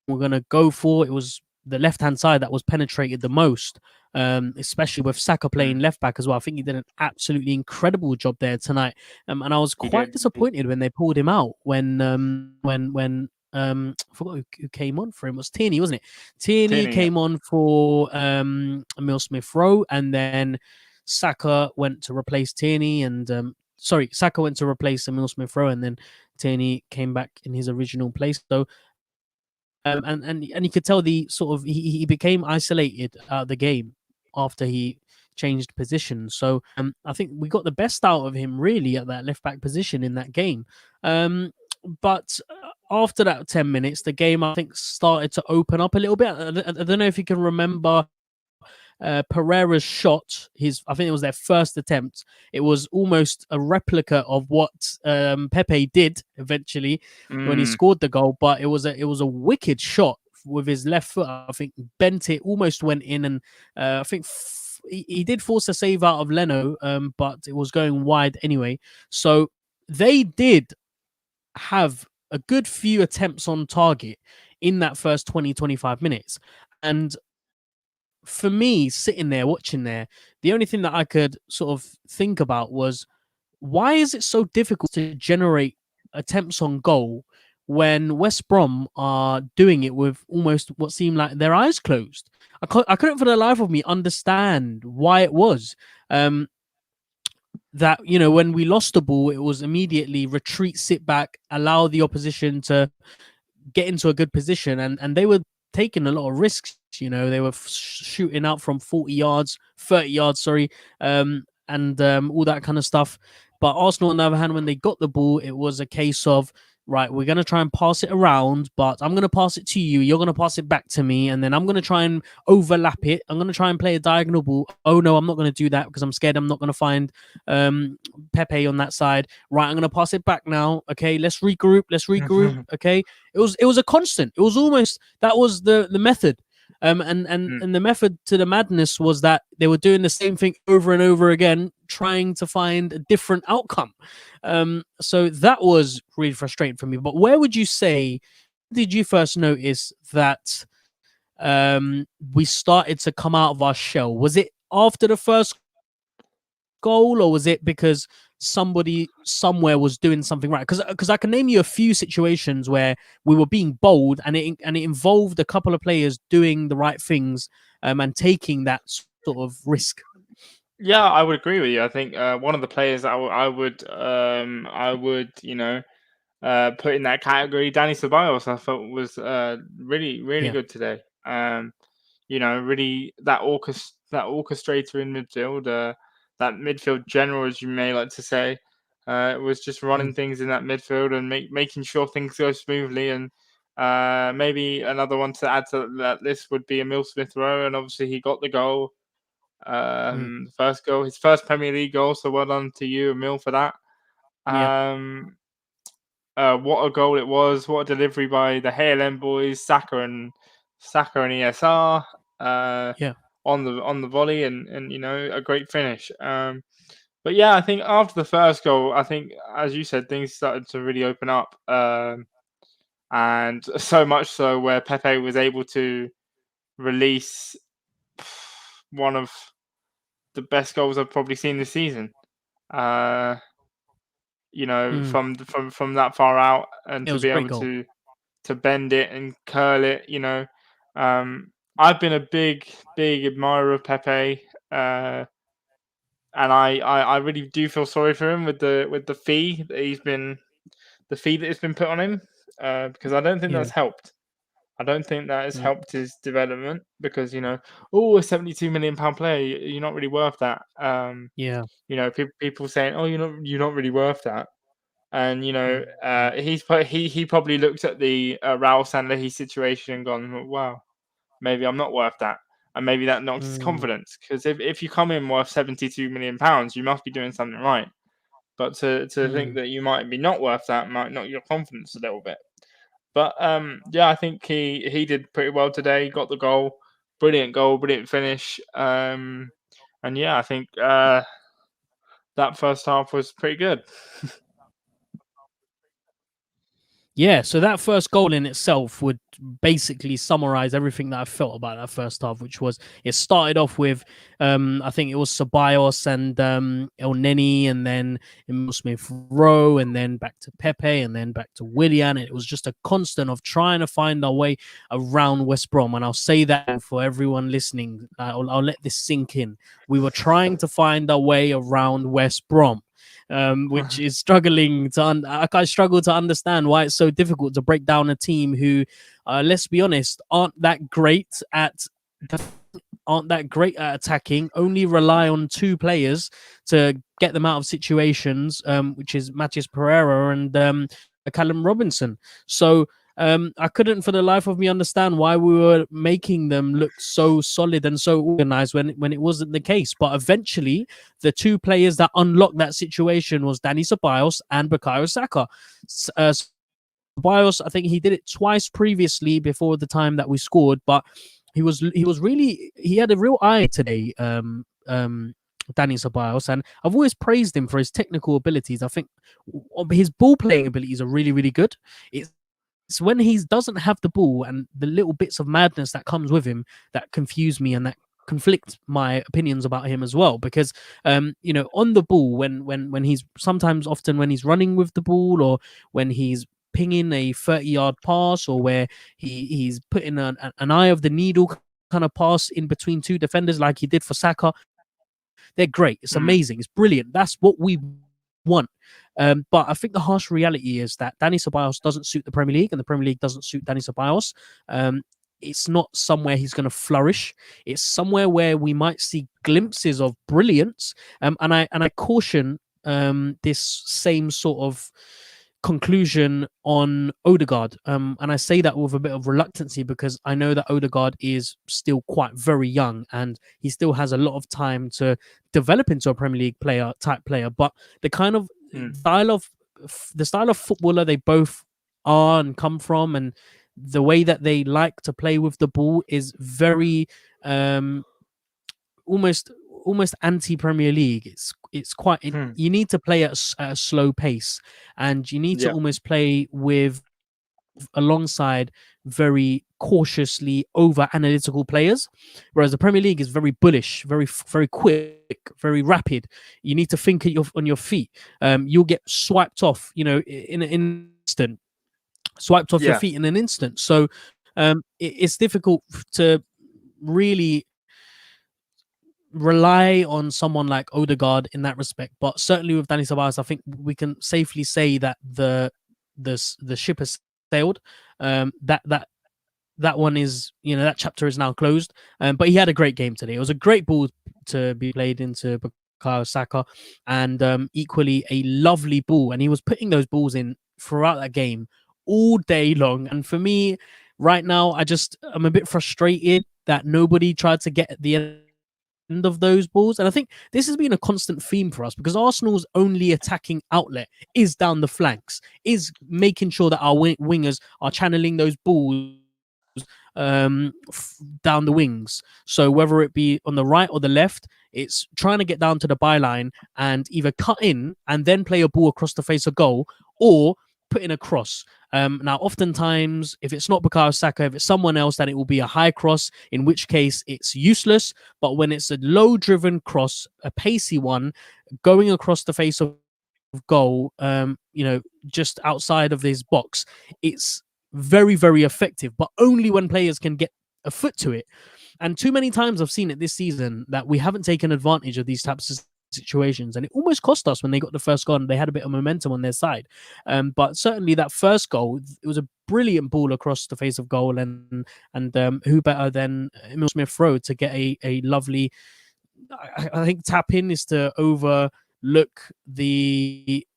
were going to go for. It was the left hand side that was penetrated the most, especially with Saka playing mm. left back as well. I think he did an absolutely incredible job there tonight, and I was He quite did. disappointed when they pulled him out. When I forgot who came on for him. It was Tierney, wasn't it? Tierney Tierney, yeah. came on for Emil Smith Rowe, and then Saka went to replace Tierney, and Saka went to replace Emil Smith Rowe, and then Tierney came back in his original place. So and you could tell the sort of he became isolated out of the game after he changed position. So I think we got the best out of him really at that left back position in that game. But after that 10 minutes, the game I think started to open up a little bit. I don't know if you can remember Pereira's shot. I think it was their first attempt. It was almost a replica of what Pepe did eventually when he Mm. scored the goal, but it was a wicked shot with his left foot. I think bent it, almost went in, and I think he did force a save out of Leno, but it was going wide anyway. So they did have a good few attempts on target in that first 20-25 minutes. And for me, sitting there watching there, the only thing that I could sort of think about was, why is it so difficult to generate attempts on goal when West Brom are doing it with almost what seemed like their eyes closed? I couldn't for the life of me understand why it was. That when we lost the ball, it was immediately retreat, sit back, allow the opposition to get into a good position, and they were taking a lot of risks. They were shooting out from 40 yards, 30 yards, sorry, and all that kind of stuff. But Arsenal, on the other hand, when they got the ball, it was a case of, right, we're going to try and pass it around, but I'm going to pass it to you. You're going to pass it back to me. And then I'm going to try and overlap it. I'm going to try and play a diagonal ball. Oh, no, I'm not going to do that because I'm scared I'm not going to find Pepe on that side. Right, I'm going to pass it back now. Okay, let's regroup. Okay. It was a constant. It was almost, that was the method. And the method to the madness was that they were doing the same thing over and over again, trying to find a different outcome. So that was really frustrating for me. But where would you say did you first notice that we started to come out of our shell? Was it after the first goal, or was it because somebody somewhere was doing something right? Because I can name you a few situations where we were being bold, and it involved a couple of players doing the right things and taking that sort of risk. Yeah, I would agree with you. I think one of the players that I would put in that category, Danny Ceballos, I thought was really Yeah. good today. Really that orchestrator in midfield, that midfield general, as you may like to say, was just running Mm. things in that midfield and making sure things go smoothly. And maybe another one to add to that list would be Emil Smith Rowe, and obviously he got the goal, Mm. first goal, his first Premier League goal. So well done to you, Emil, for that. Yeah. What a goal it was! What a delivery by the HLM boys, Saka and ESR, Yeah. on the volley, and a great finish. But yeah, I think after the first goal, I think, as you said, things started to really open up, and so much so where Pepe was able to release one of the best goals I've probably seen this season. Uh, Mm. from that far out, and It to was a be great able goal. to bend it and curl it. I've been a big admirer of Pepe, and I really do feel sorry for him with the fee that has been put on him, because I don't think Yeah. that's helped. I don't think that has Mm. helped his development because oh, a 72 million pound player, you're not really worth that. Yeah. People saying, oh, you're not really worth that, and Mm. he probably looked at the Raul Sanllehi situation and gone, "Oh, wow, maybe I'm not worth that, and maybe that knocks his Mm. confidence because if you come in worth 72 million pounds, you must be doing something right. But to think Mm. that you might be not worth that might knock your confidence a little bit. But yeah, I think he did pretty well today. Got the goal, brilliant finish. And yeah, I think that first half was pretty good. Yeah, so that first goal in itself would basically summarize everything that I felt about that first half, which was it started off with I think it was Ceballos and El Neni, and then Emil Smith Rowe, and then back to Pepe, and then back to Willian. It was just a constant of trying to find our way around West Brom. And I'll say that for everyone listening, I'll let this sink in. We were trying to find our way around West Brom. Which is struggling to I struggle to understand why it's so difficult to break down a team who, let's be honest, aren't that great at attacking. Only rely on two players to get them out of situations, which is Matheus Pereira and Callum Robinson. So I couldn't for the life of me understand why we were making them look so solid and so organized when it wasn't the case. But eventually, the two players that unlocked that situation was Dani Ceballos and Bukayo Saka. Ceballos, I think he did it twice previously before the time that we scored, but he had a real eye today. Dani Ceballos, and I've always praised him for his technical abilities. I think his ball playing abilities are really, really good. It's when he doesn't have the ball and the little bits of madness that comes with him that confuse me and that conflict my opinions about him as well. Because on the ball, when he's often when he's running with the ball, or when he's pinging a 30-yard pass, or where he's putting an eye of the needle kind of pass in between two defenders like he did for Saka, they're great. It's amazing. It's brilliant. That's what we want. But I think the harsh reality is that Dani Ceballos doesn't suit the Premier League, and the Premier League doesn't suit Dani Ceballos. It's not somewhere he's going to flourish. It's somewhere where we might see glimpses of brilliance. And I caution this same sort of conclusion on Odegaard. And I say that with a bit of reluctancy because I know that Odegaard is still quite very young and he still has a lot of time to develop into a Premier League type player. But the kind of style of footballer they both are and come from, and the way that they like to play with the ball is very almost anti-Premier League. It's quite you need to play at a slow pace, and you need to almost play with alongside very cautiously over analytical players, whereas the Premier League is very bullish, very quick, very rapid. You need to think on your feet. You'll get swiped off in an instant, swiped off your feet in an instant. So it's difficult to really rely on someone like Odegaard in that respect. But certainly with Dani Ceballos, I think we can safely say that the ship has sailed. That one is, that chapter is now closed. But he had a great game today. It was a great ball to be played into Bukayo Saka, and equally a lovely ball. And he was putting those balls in throughout that game all day long. And for me, right now, I'm a bit frustrated that nobody tried to get at the end of those balls. And I think this has been a constant theme for us because Arsenal's only attacking outlet is down the flanks, is making sure that our wingers are channeling those balls down the wings. So whether it be on the right or the left, it's trying to get down to the byline and either cut in and then play a ball across the face of goal, or put in a cross. Now, oftentimes, if it's not Bukayo Saka, if it's someone else, then it will be a high cross, in which case it's useless. But when it's a low-driven cross, a pacey one, going across the face of goal, just outside of this box, it's very, very effective, but only when players can get a foot to it. And too many times I've seen it this season that we haven't taken advantage of these types of situations, and it almost cost us when they got the first goal and they had a bit of momentum on their side. But certainly that first goal, it was a brilliant ball across the face of goal, and who better than Emil Smith Rowe to get a lovely, I think tap in is to overlook the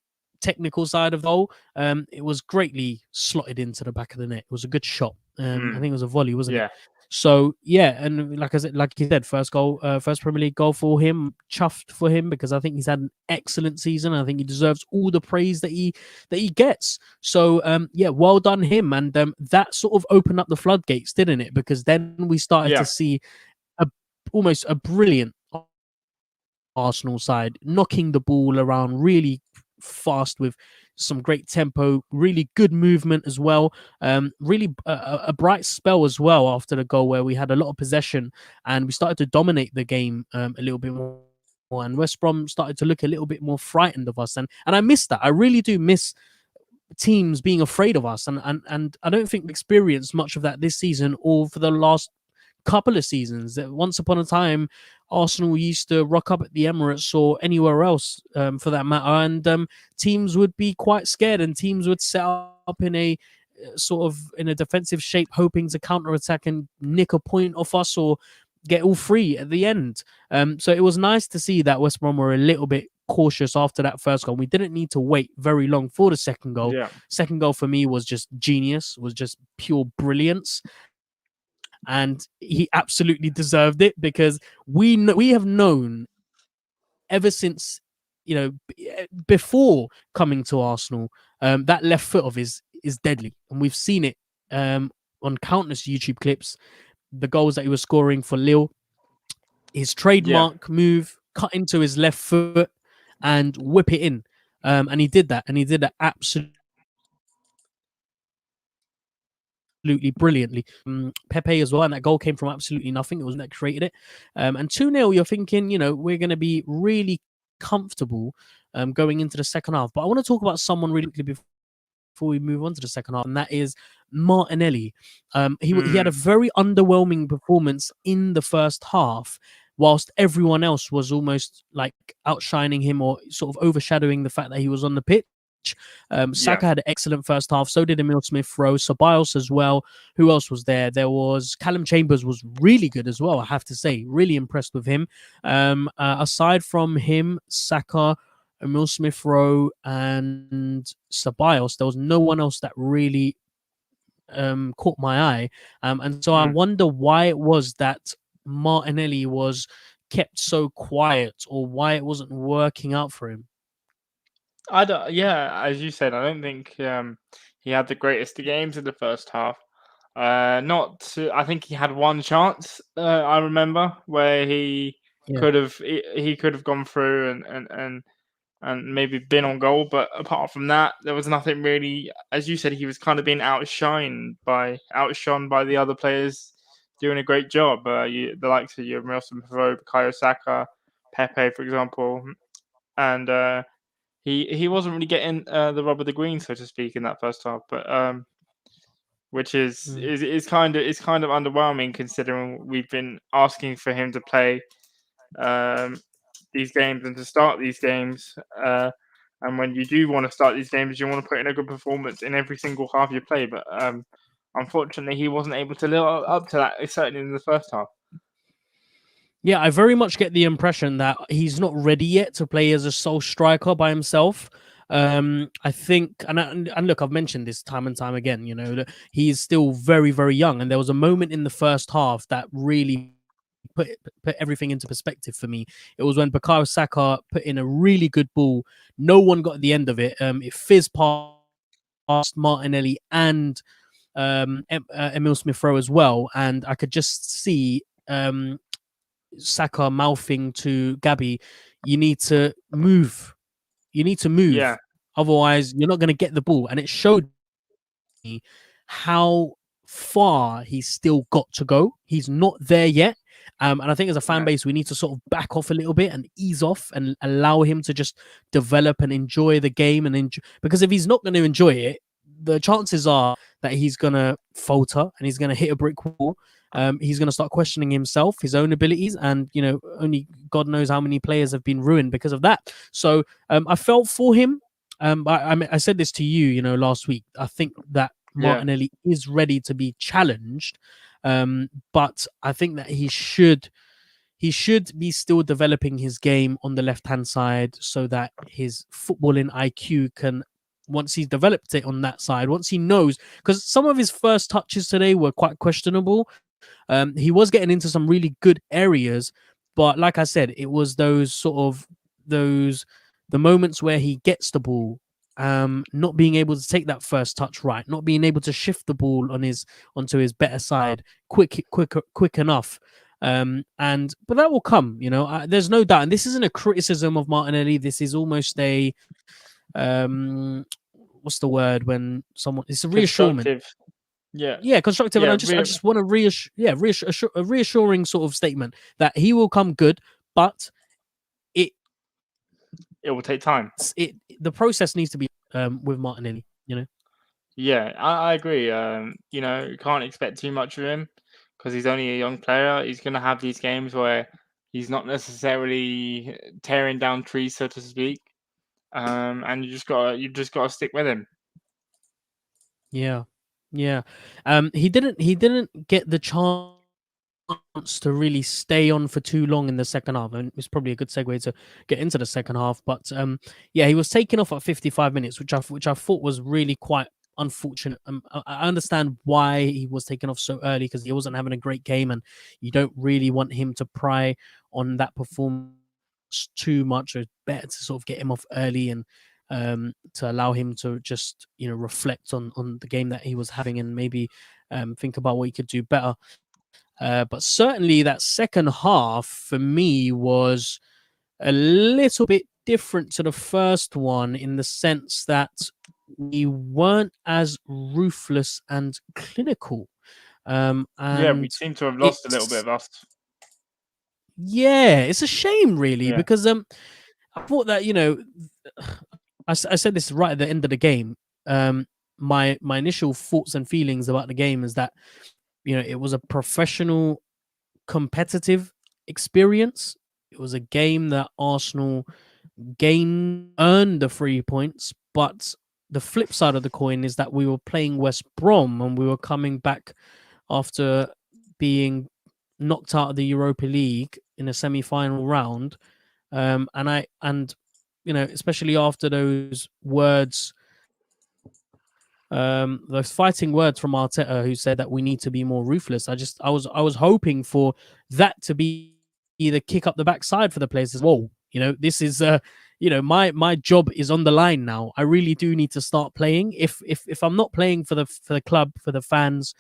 technical side of the goal. It was greatly slotted into the back of the net. It was a good shot. I think it was a volley, wasn't it? Yeah. So yeah, and like I said, like you said, first goal, first Premier League goal for him. Chuffed for him because I think he's had an excellent season. I think he deserves all the praise that he gets. So yeah, well done him. And that sort of opened up the floodgates, didn't it? Because then we started to see almost a brilliant Arsenal side knocking the ball around really fast with some great tempo, really good movement as well. Really a bright spell as well after the goal where we had a lot of possession and we started to dominate the game a little bit more. And West Brom started to look a little bit more frightened of us, and I miss that. I really do miss teams being afraid of us, and I don't think we experienced much of that this season or for the last couple of seasons. Once upon a time, Arsenal used to rock up at the Emirates or anywhere else, for that matter, and teams would be quite scared, and teams would set up in a sort of in a defensive shape, hoping to counter attack and nick a point off us or get all free at the end. So it was nice to see that West Brom were a little bit cautious after that first goal. We didn't need to wait very long for the second goal. Second goal for me was just genius, was just pure brilliance. And he absolutely deserved it because we have known ever since, before coming to Arsenal, that left foot of his is deadly, and we've seen it on countless YouTube clips. The goals that he was scoring for Lille, his trademark move, cut into his left foot and whip it in, and he did that, absolutely brilliantly. Pepe as well, and that goal came from absolutely nothing. It wasn't that created it. And 2-0, you're thinking, we're going to be really comfortable going into the second half. But I want to talk about someone really quickly before we move on to the second half, and that is Martinelli. He had a very underwhelming performance in the first half, whilst everyone else was almost like outshining him or sort of overshadowing the fact that he was on the pitch. Saka had an excellent first half. So did Emil Smith Rowe, Ceballos as well. Who else was there? There was Callum Chambers was really good as well. I have to say, really impressed with him. Aside from him, Saka, Emil Smith Rowe, and Ceballos, there was no one else that really caught my eye. And so I wonder why it was that Martinelli was kept so quiet, or why it wasn't working out for him. I don't. Yeah, as you said, I don't think he had the greatest of games in the first half. I think he had one chance. I remember where he could have gone through and maybe been on goal. But apart from that, there was nothing really. As you said, he was kind of being outshone by the other players doing a great job. The likes of your Emil Rowe, Bukayo Saka, Pepe, for example, and. He wasn't really getting the rub of the green, so to speak, in that first half, but which is kind of underwhelming considering we've been asking for him to play these games and to start these games. And when you do want to start these games, you want to put in a good performance in every single half you play. But unfortunately, he wasn't able to live up to that, certainly in the first half. Yeah, I very much get the impression that he's not ready yet to play as a sole striker by himself. I think, and look, I've mentioned this time and time again, that he is still very, very young. And there was a moment in the first half that really put everything into perspective for me. It was when Bukayo Saka put in a really good ball. No one got the end of it. It fizzed past Martinelli and Emil Smith Rowe as well. And I could just see Saka mouthing to Gabby, you need to move. Yeah. Otherwise, you're not going to get the ball. And it showed me how far he's still got to go. He's not there yet. And I think as a fan base, we need to sort of back off a little bit and ease off and allow him to just develop and enjoy the game. Because if he's not going to enjoy it, the chances are that he's gonna falter and he's gonna hit a brick wall. He's gonna start questioning himself, his own abilities, and only God knows how many players have been ruined because of that. So I felt for him. I said this to you, last week. I think that Yeah, Martinelli is ready to be challenged, but I think that he should be still developing his game on the left hand side so that his footballing IQ can, once he's developed it on that side, once he knows, because some of his first touches today were quite questionable. He was getting into some really good areas, but like I said, it was those the moments where he gets the ball, not being able to take that first touch right, not being able to shift the ball onto his better side quick enough. But that will come. There's no doubt, and this isn't a criticism of Martinelli. This is almost a what's the word when someone, it's a reassurance. constructive. Yeah, Yeah, constructive, and I yeah, just want to reassure a reassuring sort of statement that he will come good, but it it will take time. the process needs to be with Martinelli. Yeah, I agree. You can't expect too much of him because he's only a young player. He's gonna have these games where he's not necessarily tearing down trees, so to speak. And you just gotta stick with him. Yeah, yeah. He didn't get the chance to really stay on for too long in the second half, and it's probably a good segue to get into the second half. But yeah, he was taken off at 55 minutes, which I thought was really quite unfortunate. I understand why he was taken off so early because he wasn't having a great game, and you don't really want him to pry on that performance too much. It's better to sort of get him off early and to allow him to just reflect on the game that he was having and maybe think about what he could do better. But certainly that second half for me was a little bit different to the first one in the sense that we weren't as ruthless and clinical. Yeah, we And seem to have lost a little bit it's of us. yeah, it's a shame really Yeah, because I thought that I said this right at the end of the game. My initial thoughts and feelings about the game is that it was a professional competitive experience. It was a game that Arsenal earned the 3 points, but the flip side of the coin is that we were playing West Brom and we were coming back after being knocked out of the Europa League in a semi-final round. And especially after those fighting words from Arteta, who said that we need to be more ruthless. I was hoping for that to be the kick up the backside for the players as well. This is my job is on the line now. I really do need to start playing. If I'm not playing for the club, for the fans,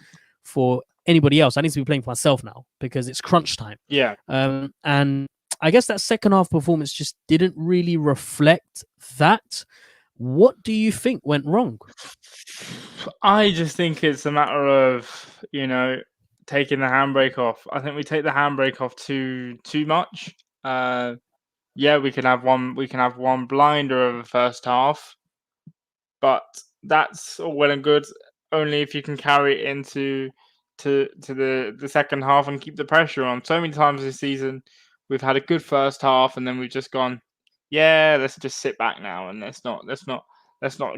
for anybody else, I need to be playing for myself now because it's crunch time. yeah. And I guess that second half performance just didn't really reflect that. What do you think went wrong? I just think it's a matter of taking the handbrake off. I think we take the handbrake off too much. Yeah, we can have one. We can have one blinder of a first half, but that's all well and good. Only if you can carry it into the second half and keep the pressure on. So many times this season, we've had a good first half and then we've just gone, yeah, let's just sit back now and let's not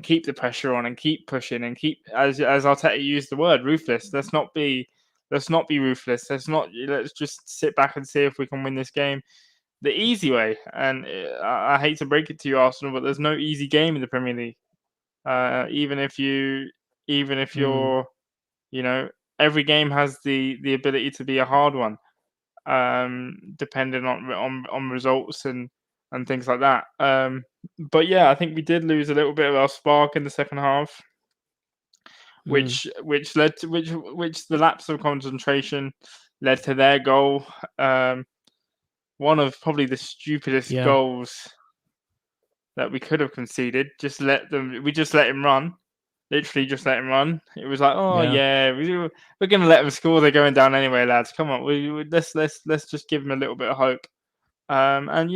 keep the pressure on and keep pushing and keep as Arteta used the word ruthless. Let's not be ruthless. Let's just sit back and see if we can win this game the easy way. And I hate to break it to you, Arsenal, but there's no easy game in the Premier League. Even if Mm, you're, you know, every game has the ability to be a hard one, depending on results and things like that. But yeah, I think we did lose a little bit of our spark in the second half, mm, which led to which the lapse of concentration led to their goal. One of probably the stupidest yeah, goals that we could have conceded. We just let him run. Literally just let him run. It was like, oh yeah, yeah, we're gonna let them score. They're going down anyway, lads. Come on, let's just give them a little bit of hope. And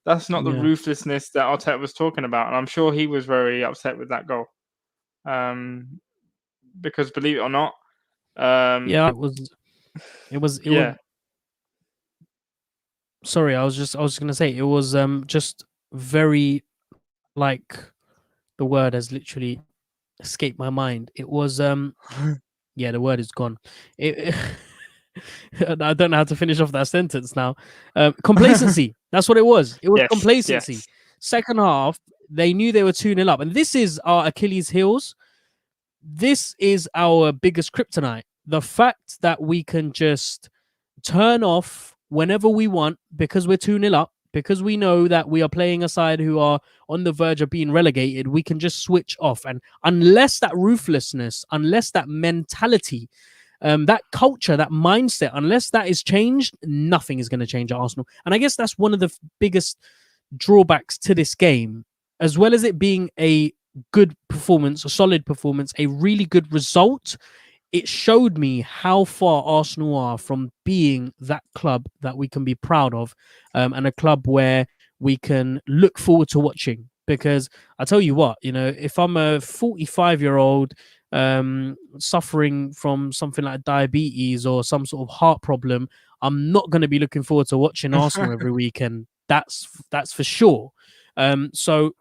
that's not the yeah. ruthlessness that Arteta was talking about, and I'm sure he was very upset with that goal. Um, because believe it or not, Yeah, it was. yeah, Sorry, I was gonna say it was just very like the word has literally escaped my mind. It was yeah, the word is gone. It I don't know how to finish off that sentence now. Complacency. That's what it was. It was yes, complacency. yes, Second half, they knew they were 2-0 up. And this is our Achilles heels. This is our biggest kryptonite. The fact that we can just turn off whenever we want because we're 2-0 up, because we know that we are playing a side who are on the verge of being relegated, we can just switch off. And unless that ruthlessness, unless that mentality, that culture, that mindset, unless that is changed, nothing is going to change at Arsenal. And I guess that's one of the biggest drawbacks to this game, as well as it being a good performance, a solid performance, a really good result. It showed me how far Arsenal are from being that club that we can be proud of, and a club where we can look forward to watching. Because I tell you what, if I'm a 45-year-old suffering from something like diabetes or some sort of heart problem, I'm not going to be looking forward to watching Arsenal every weekend. That's for sure. So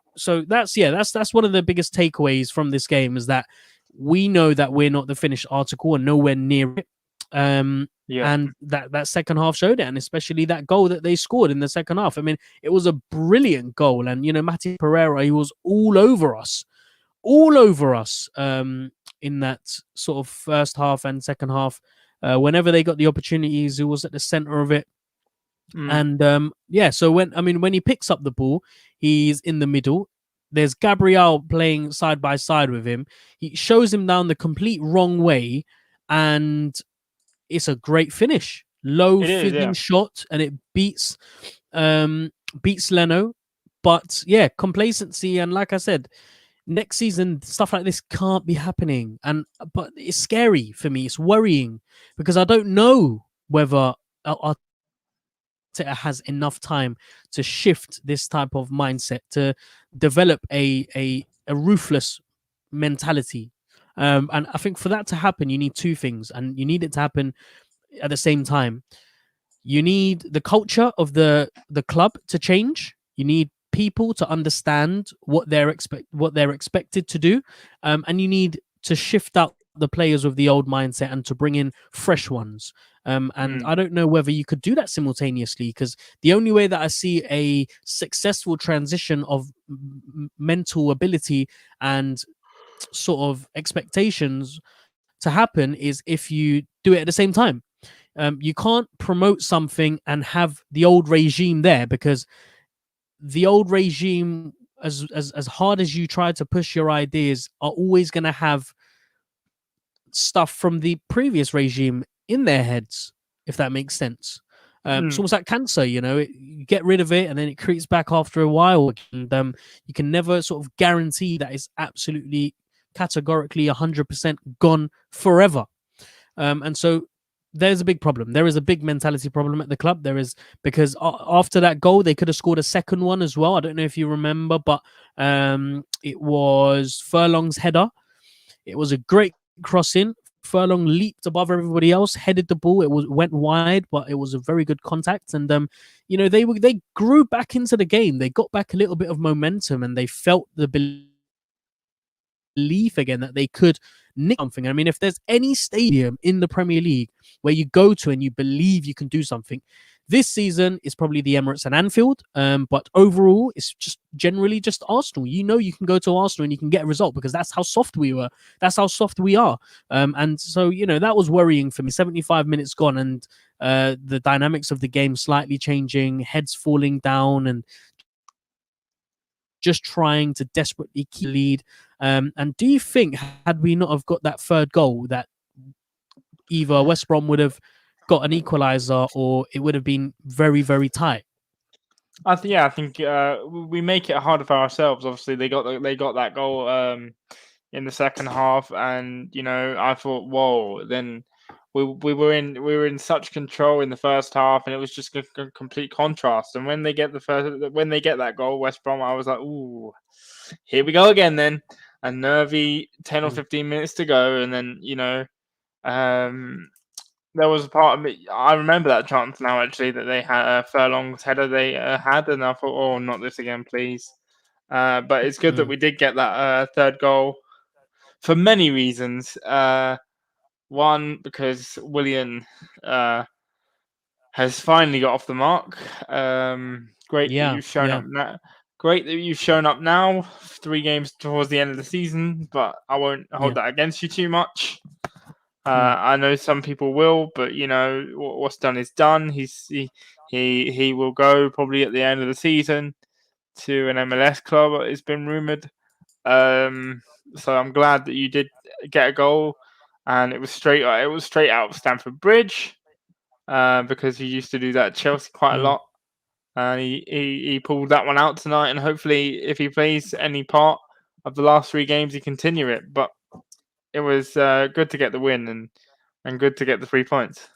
that's one of the biggest takeaways from this game is that we know that we're not the finished article and nowhere near it. yeah. And that second half showed it, and especially that goal that they scored in the second half. I mean, it was a brilliant goal, and Mati Pereira, he was all over us, in that sort of first half and second half. Whenever they got the opportunities, he was at the center of it. Mm. And so when he picks up the ball, he's in the middle. There's Gabriel playing side by side with him. He shows him down the complete wrong way, and it's a great finish. Low It is, fizzing yeah. shot, and it beats Leno. But yeah, complacency, and like I said, next season stuff like this can't be happening. But it's scary for me. It's worrying because I don't know whether has enough time to shift this type of mindset, to develop a ruthless mentality. And I think for that to happen, you need two things, and you need it to happen at the same time. You need the culture of the club to change. You need people to understand what they're expected to do, and you need to shift out the players with the old mindset and to bring in fresh ones. And Mm. I don't know whether you could do that simultaneously, because the only way that I see a successful transition of mental ability and sort of expectations to happen is if you do it at the same time. You can't promote something and have the old regime there, because the old regime, as hard as you try to push your ideas, are always going to have stuff from the previous regime in their heads, if that makes sense. It's Mm. almost like cancer, you get rid of it and then it creeps back after a while. And you can never sort of guarantee that it's absolutely categorically 100% gone forever. And so there's a big problem. There is a big mentality problem at the club. There is, because after that goal, they could have scored a second one as well. I don't know if you remember, but it was Furlong's header. It was a great crossing. Furlong leaped above everybody else, headed the ball. It went wide, but it was a very good contact. And they grew back into the game. They got back a little bit of momentum, and they felt the belief again that they could nick something. I mean, if there's any stadium in the Premier League where you go to and you believe you can do something, this season is probably the Emirates and Anfield. But overall, it's just generally just Arsenal. You can go to Arsenal and you can get a result because that's how soft we were. That's how soft we are. And so, that was worrying for me. 75 minutes gone, and the dynamics of the game slightly changing, heads falling down, and just trying to desperately keep the lead. And do you think, had we not have got that third goal, that either West Brom would have got an equaliser or it would have been very, very tight? I think we make it harder for ourselves. Obviously, they got that goal in the second half, and I thought, whoa. Then we were in such control in the first half, and it was just a complete contrast. And when they get that goal, West Brom, I was like, ooh, here we go again. Then a nervy 10 or 15 minutes to go, and then there was a part of me. I remember that chance now actually that they had a Furlong's header they had, and I thought, oh, not this again, please. But it's good that we did get that third goal for many reasons. One, because Willian has finally got off the mark. Great that you've shown up now. Great that you've shown up now. 3 games towards the end of the season, but I won't hold that against you too much. I know some people will, but what's done is done. He will go probably at the end of the season to an MLS club. It's been rumored. So I'm glad that you did get a goal, and it was straight out of Stamford Bridge, because he used to do that at Chelsea quite a lot, and he pulled that one out tonight. And hopefully, if he plays any part of the last 3 games, he continue it. But it was good to get the win and good to get the 3 points.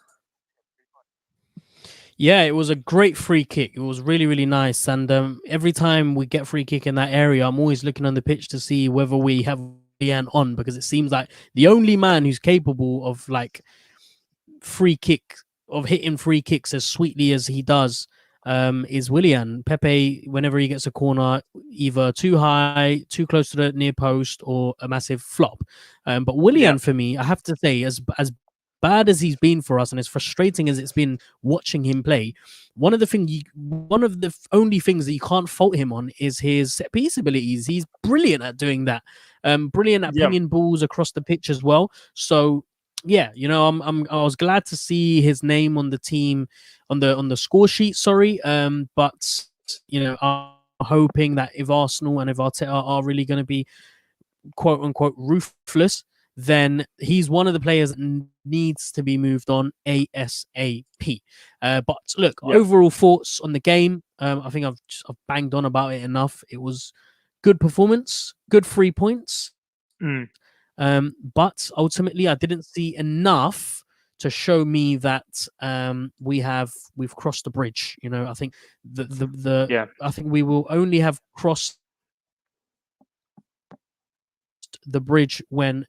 Yeah, it was a great free kick. It was really, really nice. And every time we get free kick in that area, I'm always looking on the pitch to see whether we have Ian on, because it seems like the only man who's capable of hitting free kicks as sweetly as he does is Willian. Pepe, whenever he gets a corner, either too high, too close to the near post, or a massive flop. But Willian, for me, I have to say, as bad as he's been for us, and as frustrating as it's been watching him play, one of the only things that you can't fault him on is his set piece abilities. He's brilliant at doing that. Brilliant at pinging balls across the pitch as well. So yeah, I was glad to see his name on the team, on the score sheet. Sorry, but I'm hoping that if Arsenal and if Arteta are really going to be quote unquote ruthless, then he's one of the players that needs to be moved on ASAP. But look, overall thoughts on the game. I think I've banged on about it enough. It was good performance, good 3 points. But ultimately, I didn't see enough to show me that we've crossed the bridge. I think I think we will only have crossed the bridge when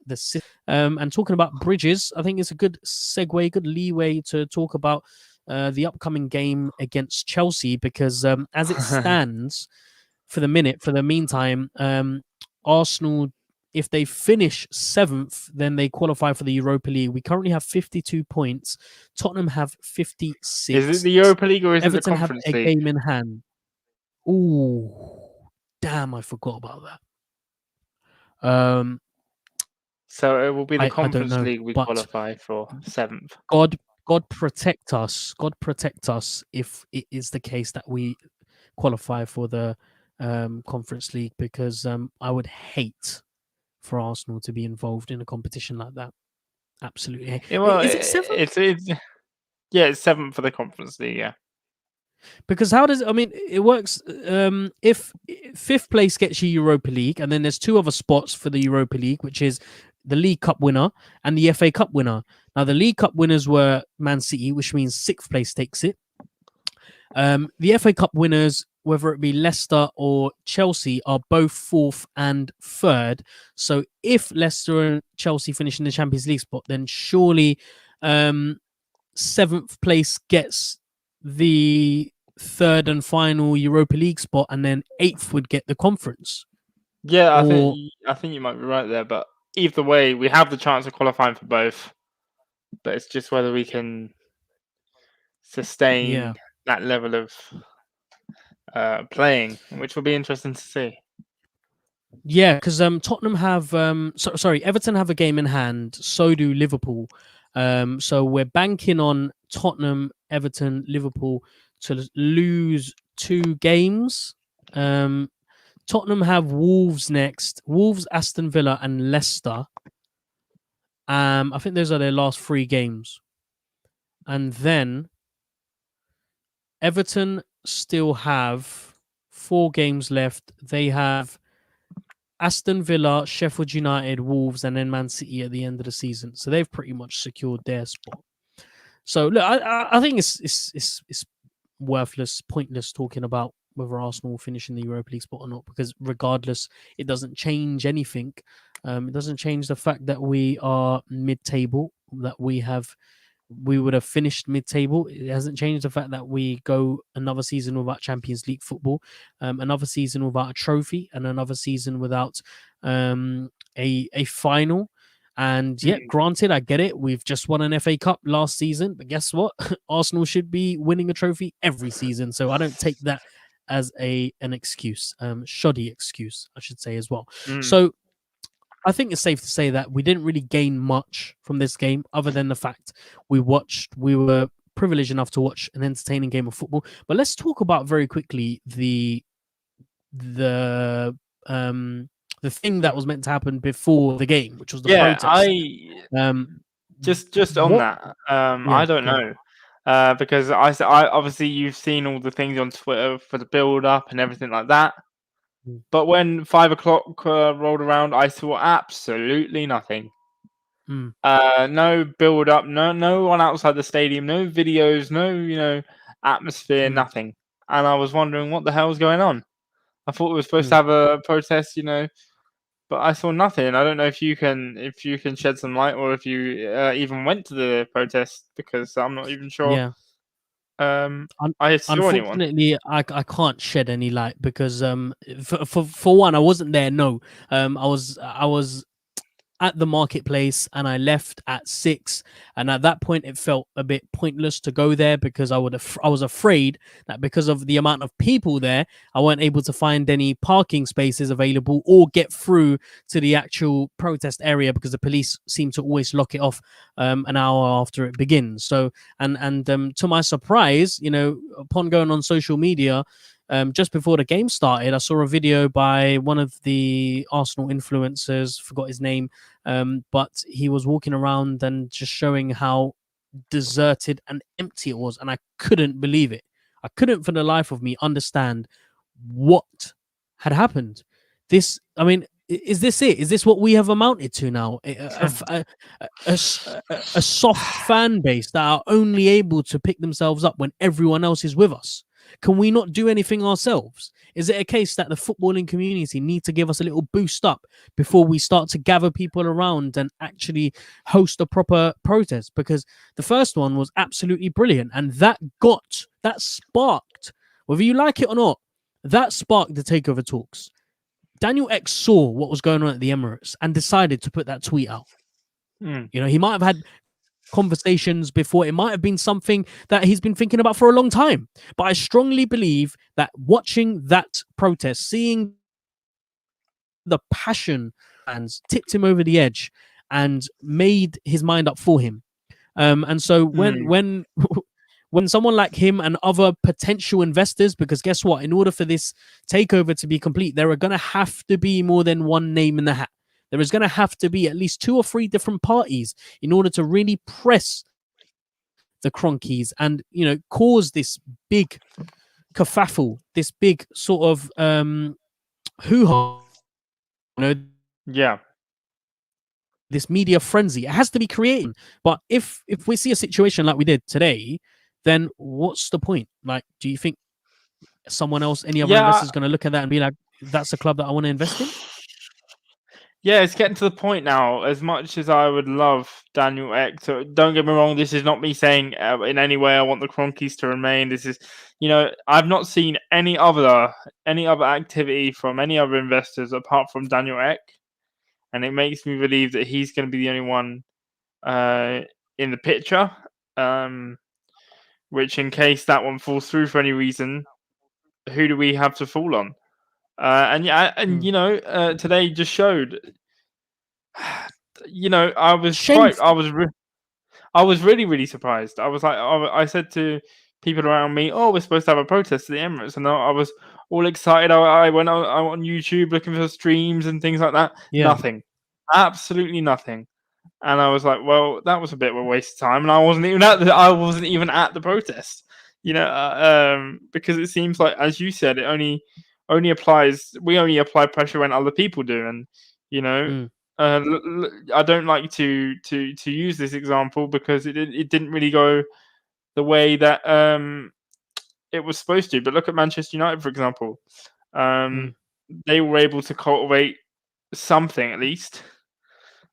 and talking about bridges, I think it's a good segue, good leeway to talk about the upcoming game against Chelsea, because as it stands for the meantime, Arsenal, if they finish 7th, then they qualify for the Europa League. We currently have 52 points. Tottenham have 56. Is it the Europa League or is Everton it the Conference have a League? game in hand. Ooh, damn! I forgot about that. So it will be the Conference know, League we qualify for 7th. God protect us. God protect us if it is the case that we qualify for the Conference League, because I would hate for Arsenal to be involved in a competition like that. Absolutely. Is it 7th? It's 7th for the Conference League, yeah. Because it works. If 5th place gets you Europa League, and then there's 2 other spots for the Europa League, which is the League Cup winner and the FA Cup winner. Now, the League Cup winners were Man City, which means 6th place takes it. The FA Cup winners, whether it be Leicester or Chelsea, are both 4th and 3rd. So if Leicester and Chelsea finish in the Champions League spot, then surely 7th place gets the 3rd and final Europa League spot, and then 8th would get the conference. Yeah, I think you might be right there, but either way, we have the chance of qualifying for both. But it's just whether we can sustain that level of playing, which will be interesting to see. Yeah, because Tottenham have Everton have a game in hand. So do Liverpool. So we're banking on Tottenham, Everton, Liverpool to lose 2 games. Tottenham have Wolves next. Wolves, Aston Villa, and Leicester. I think those are their last 3 games. And then Everton still have 4 games left. They have Aston Villa, Sheffield United, Wolves, and then Man City at the end of the season. So they've pretty much secured their spot. So look, I think it's worthless, pointless talking about whether Arsenal will finish in the Europa League spot or not, because regardless, it doesn't change anything. It doesn't change the fact that we are mid-table, that we would have finished mid-table. It hasn't changed the fact that we go another season without Champions League football, another season without a trophy, and another season without a final. And yeah, granted, I get it. We've just won an FA Cup last season, but guess what? Arsenal should be winning a trophy every season. So I don't take that as an excuse, shoddy excuse, I should say as well. So I think it's safe to say that we didn't really gain much from this game, other than the fact we were privileged enough to watch an entertaining game of football. But let's talk about very quickly the thing that was meant to happen before the game, which was the protest. Just on that, I don't know. Because I obviously you've seen all the things on Twitter for the build up and everything like that. But when 5 o'clock rolled around, I saw absolutely nothing. No build up, no one outside the stadium, no videos, no atmosphere, nothing. And I was wondering what the hell was going on. I thought we were supposed to have a protest, but I saw nothing. I don't know if you can shed some light, or if you even went to the protest, because I'm not even sure. Yeah. I saw anyone. Unfortunately, I can't shed any light because for one, I wasn't there. No, I was at the marketplace and I left at 6, and at that point it felt a bit pointless to go there, because I was afraid that because of the amount of people there, I weren't able to find any parking spaces available or get through to the actual protest area, because the police seem to always lock it off an hour after it begins. So and to my surprise, upon going on social media, just before the game started, I saw a video by one of the Arsenal influencers, forgot his name, but he was walking around and just showing how deserted and empty it was. And I couldn't believe it. I couldn't for the life of me understand what had happened. Is this it? Is this what we have amounted to now? A soft fan base that are only able to pick themselves up when everyone else is with us. Can we not do anything ourselves? Is it a case that the footballing community need to give us a little boost up before we start to gather people around and actually host a proper protest? Because the first one was absolutely brilliant, and that sparked, whether you like it or not, that sparked the takeover talks. Daniel X saw what was going on at the Emirates and decided to put that tweet out. He might have had conversations before. It might have been something that he's been thinking about for a long time. But I strongly believe that watching that protest, seeing the passion, fans tipped him over the edge and made his mind up for him. And so when someone like him and other potential investors, because guess what? In order for this takeover to be complete, there are going to have to be more than one name in the hat. There is going to have to be at least 2 or 3 different parties in order to really press the Cronkies and, cause this big kerfuffle, this big sort of hoo-ha. This media frenzy. It has to be created. But if we see a situation like we did today, then what's the point? Like, do you think someone else, any other investor is going to look at that and be like, that's a club that I want to invest in? Yeah, it's getting to the point now. As much as I would love Daniel X, so don't get me wrong, this is not me saying in any way I want the Cronkies to remain. This is, I've not seen any other activity from any other investors apart from Daniel X, and it makes me believe that he's going to be the only one in the picture. Which, in case that one falls through for any reason, who do we have to fall on? Today just showed. I was really, really surprised. I was like, I said to people around me, "Oh, we're supposed to have a protest at the Emirates," and I was all excited. I went on YouTube looking for streams and things like that. Yeah. Nothing, absolutely nothing. And I was like, "Well, that was a bit of a waste of time." And I wasn't even at the protest, because it seems like, as you said, it only applies. We only apply pressure when other people do, and I don't like to use this example because it didn't really go the way that it was supposed to. But look at Manchester United, for example. Mm. They were able to cultivate something at least,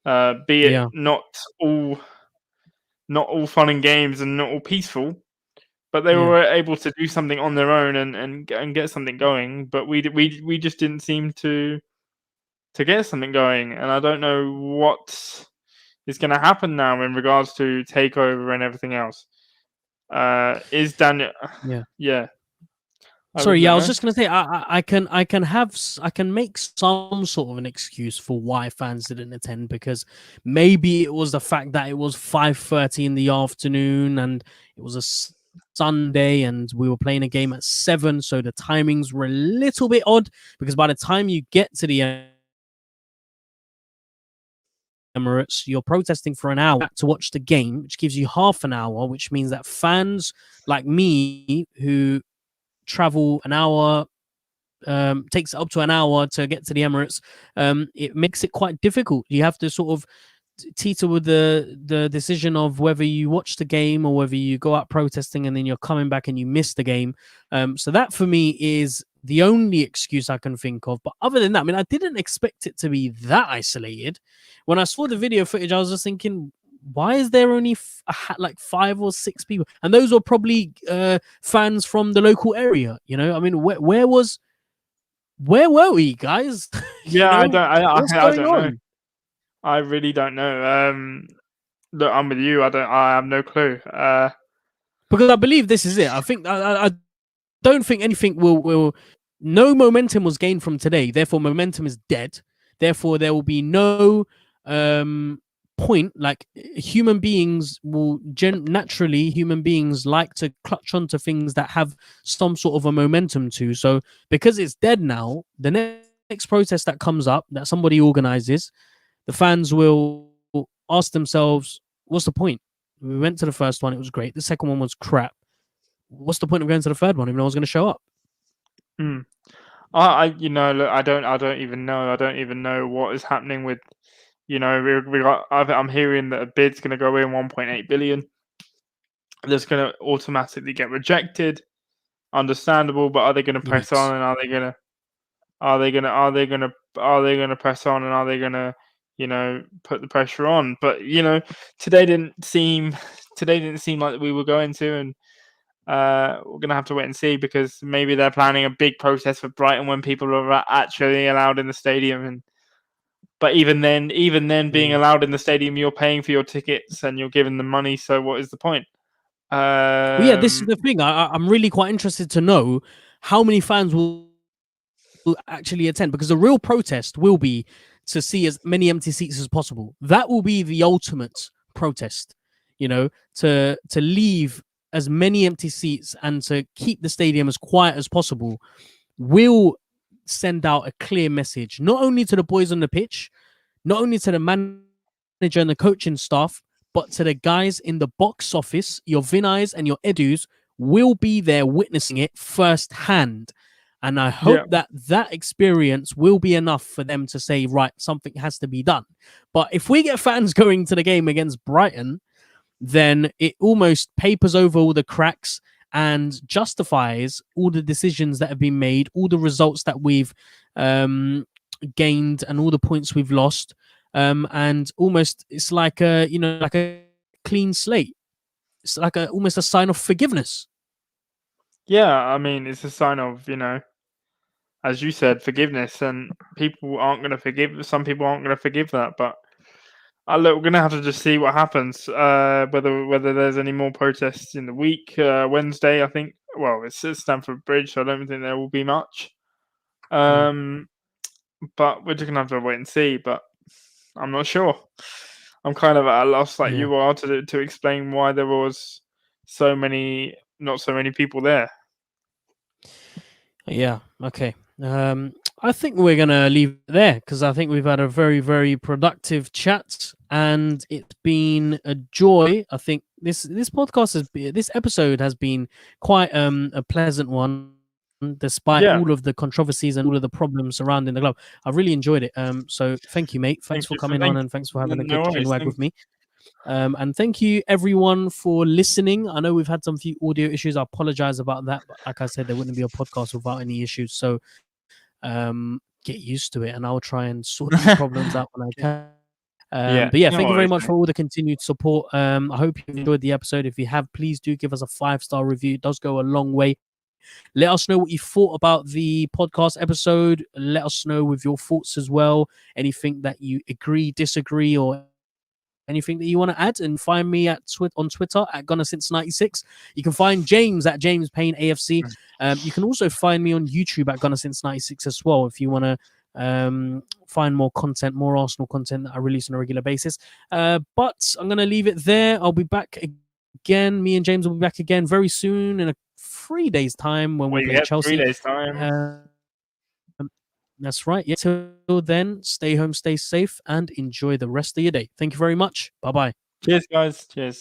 be it Yeah. not all fun and games and not all peaceful, but they Yeah. were able to do something on their own and get something going. But we just didn't seem to get something going, and I don't know what is going to happen now in regards to takeover and everything else. Is Daniel? Yeah. Yeah, I Sorry, really yeah, I don't was know. just gonna say I can make some sort of an excuse for why fans didn't attend, because maybe it was the fact that it was 5:30 in the afternoon and it was a Sunday and we were playing a game at 7, so the timings were a little bit odd, because by the time you get to the Emirates, you're protesting for an hour to watch the game, which gives you half an hour, which means that fans like me who travel an hour, takes up to an hour to get to the Emirates, it makes it quite difficult. You have to sort of teeter with the decision of whether you watch the game or whether you go out protesting and then you're coming back and you miss the game. So that for me is the only excuse I can think of. But other than that, I mean, I didn't expect it to be that isolated. When I saw the video footage, I was just thinking, why is there only like 5 or 6 people? And those were probably fans from the local area. You know, I mean, where were we, guys? You Yeah, know, what's I going don't know. on? I really don't know. Look, I'm with you. I have no clue. Because I believe this is it. I think I don't think anything will. No momentum was gained from today. Therefore, momentum is dead. Therefore, there will be no point. Like human beings will naturally, human beings like to clutch onto things that have some sort of a momentum to. So because it's dead now, the next protest that comes up that somebody organizes, the fans will ask themselves, "What's the point? We went to the first one; it was great. The second one was crap. What's the point of going to the third one if no one's going to show up?" Hmm. You know, look, I don't even know. I don't even know what is happening with, you know, we got. I'm hearing that a bid's going to go in 1.8 billion. That's going to automatically get rejected. Understandable, but are they going to press on, Yes. and are they gonna press on, and are they gonna, you know, put the pressure on? But you know, today didn't seem like we were going to, and we're gonna have to wait and see, because maybe they're planning a big protest for Brighton when people are actually allowed in the stadium. And but even then, being Mm. allowed in the stadium, you're paying for your tickets and you're giving them money. So what is the point? Well, yeah, this is Um, the thing. I'm really quite interested to know how many fans will actually attend, because the real protest will be to see as many empty seats as possible. That will be the ultimate protest, you know, to leave as many empty seats and to keep the stadium as quiet as possible will send out a clear message, not only to the boys on the pitch, not only to the manager and the coaching staff, but to the guys in the box office. Your Vinays and your Edus will be there witnessing it firsthand. And I hope yeah, that that experience will be enough for them to say, right, something has to be done. But if we get fans going to the game against Brighton, then it almost papers over all the cracks and justifies all the decisions that have been made, all the results that we've gained, and all the points we've lost. And almost it's like a like a clean slate. It's like almost a sign of forgiveness. yeah. I mean, it's a sign of, you know, as you said, forgiveness, and people aren't going to forgive. Some people aren't going to forgive that, but look, we're going to have to just see what happens. Whether there's any more protests in the week. Wednesday, I think. Well, it's at Stamford Bridge, so I don't think there will be much. Mm, Um, but we're just going to have to wait and see. But I'm not sure. I'm kind of at a loss, like yeah. you are, to explain why there was not so many people there. Yeah. Okay. I think we're gonna leave it there, because I think we've had a very, very productive chat, and it's been a joy. I think this podcast this episode has been quite a pleasant one, despite Yeah, all of the controversies and all of the problems surrounding the club. I really enjoyed it. So thank you, mate. Thanks thank for you for coming on, thank. and thanks for having a No good chin worries. wag with me. And thank you everyone for listening. I know we've had some few audio issues. I apologize about that, but like I said, there wouldn't be a podcast without any issues. So get used to it, and I'll try and sort these problems out when I can. Yeah, But yeah, no thank you very worries, much mate. for all the continued support. I hope you enjoyed the episode. If you have, please do give us a 5-star review. It does go a long way. Let us know what you thought about the podcast episode. Let us know with your thoughts as well. Anything that you agree, disagree, or anything that you want to add. And find me on Twitter at Gunner since 96. You can find James at James Payne AFC. You can also find me on YouTube at Gunner since 96 as well if you want to find more content, more Arsenal content that I release on a regular basis. But I'm going to leave it there. I'll be back again. Me and James will be back again very soon in 3 days' time when we play Chelsea. 3 days time. That's right. Yeah. Till then, stay home, stay safe, and enjoy the rest of your day. Thank you very much. Bye bye. Cheers, guys. Cheers.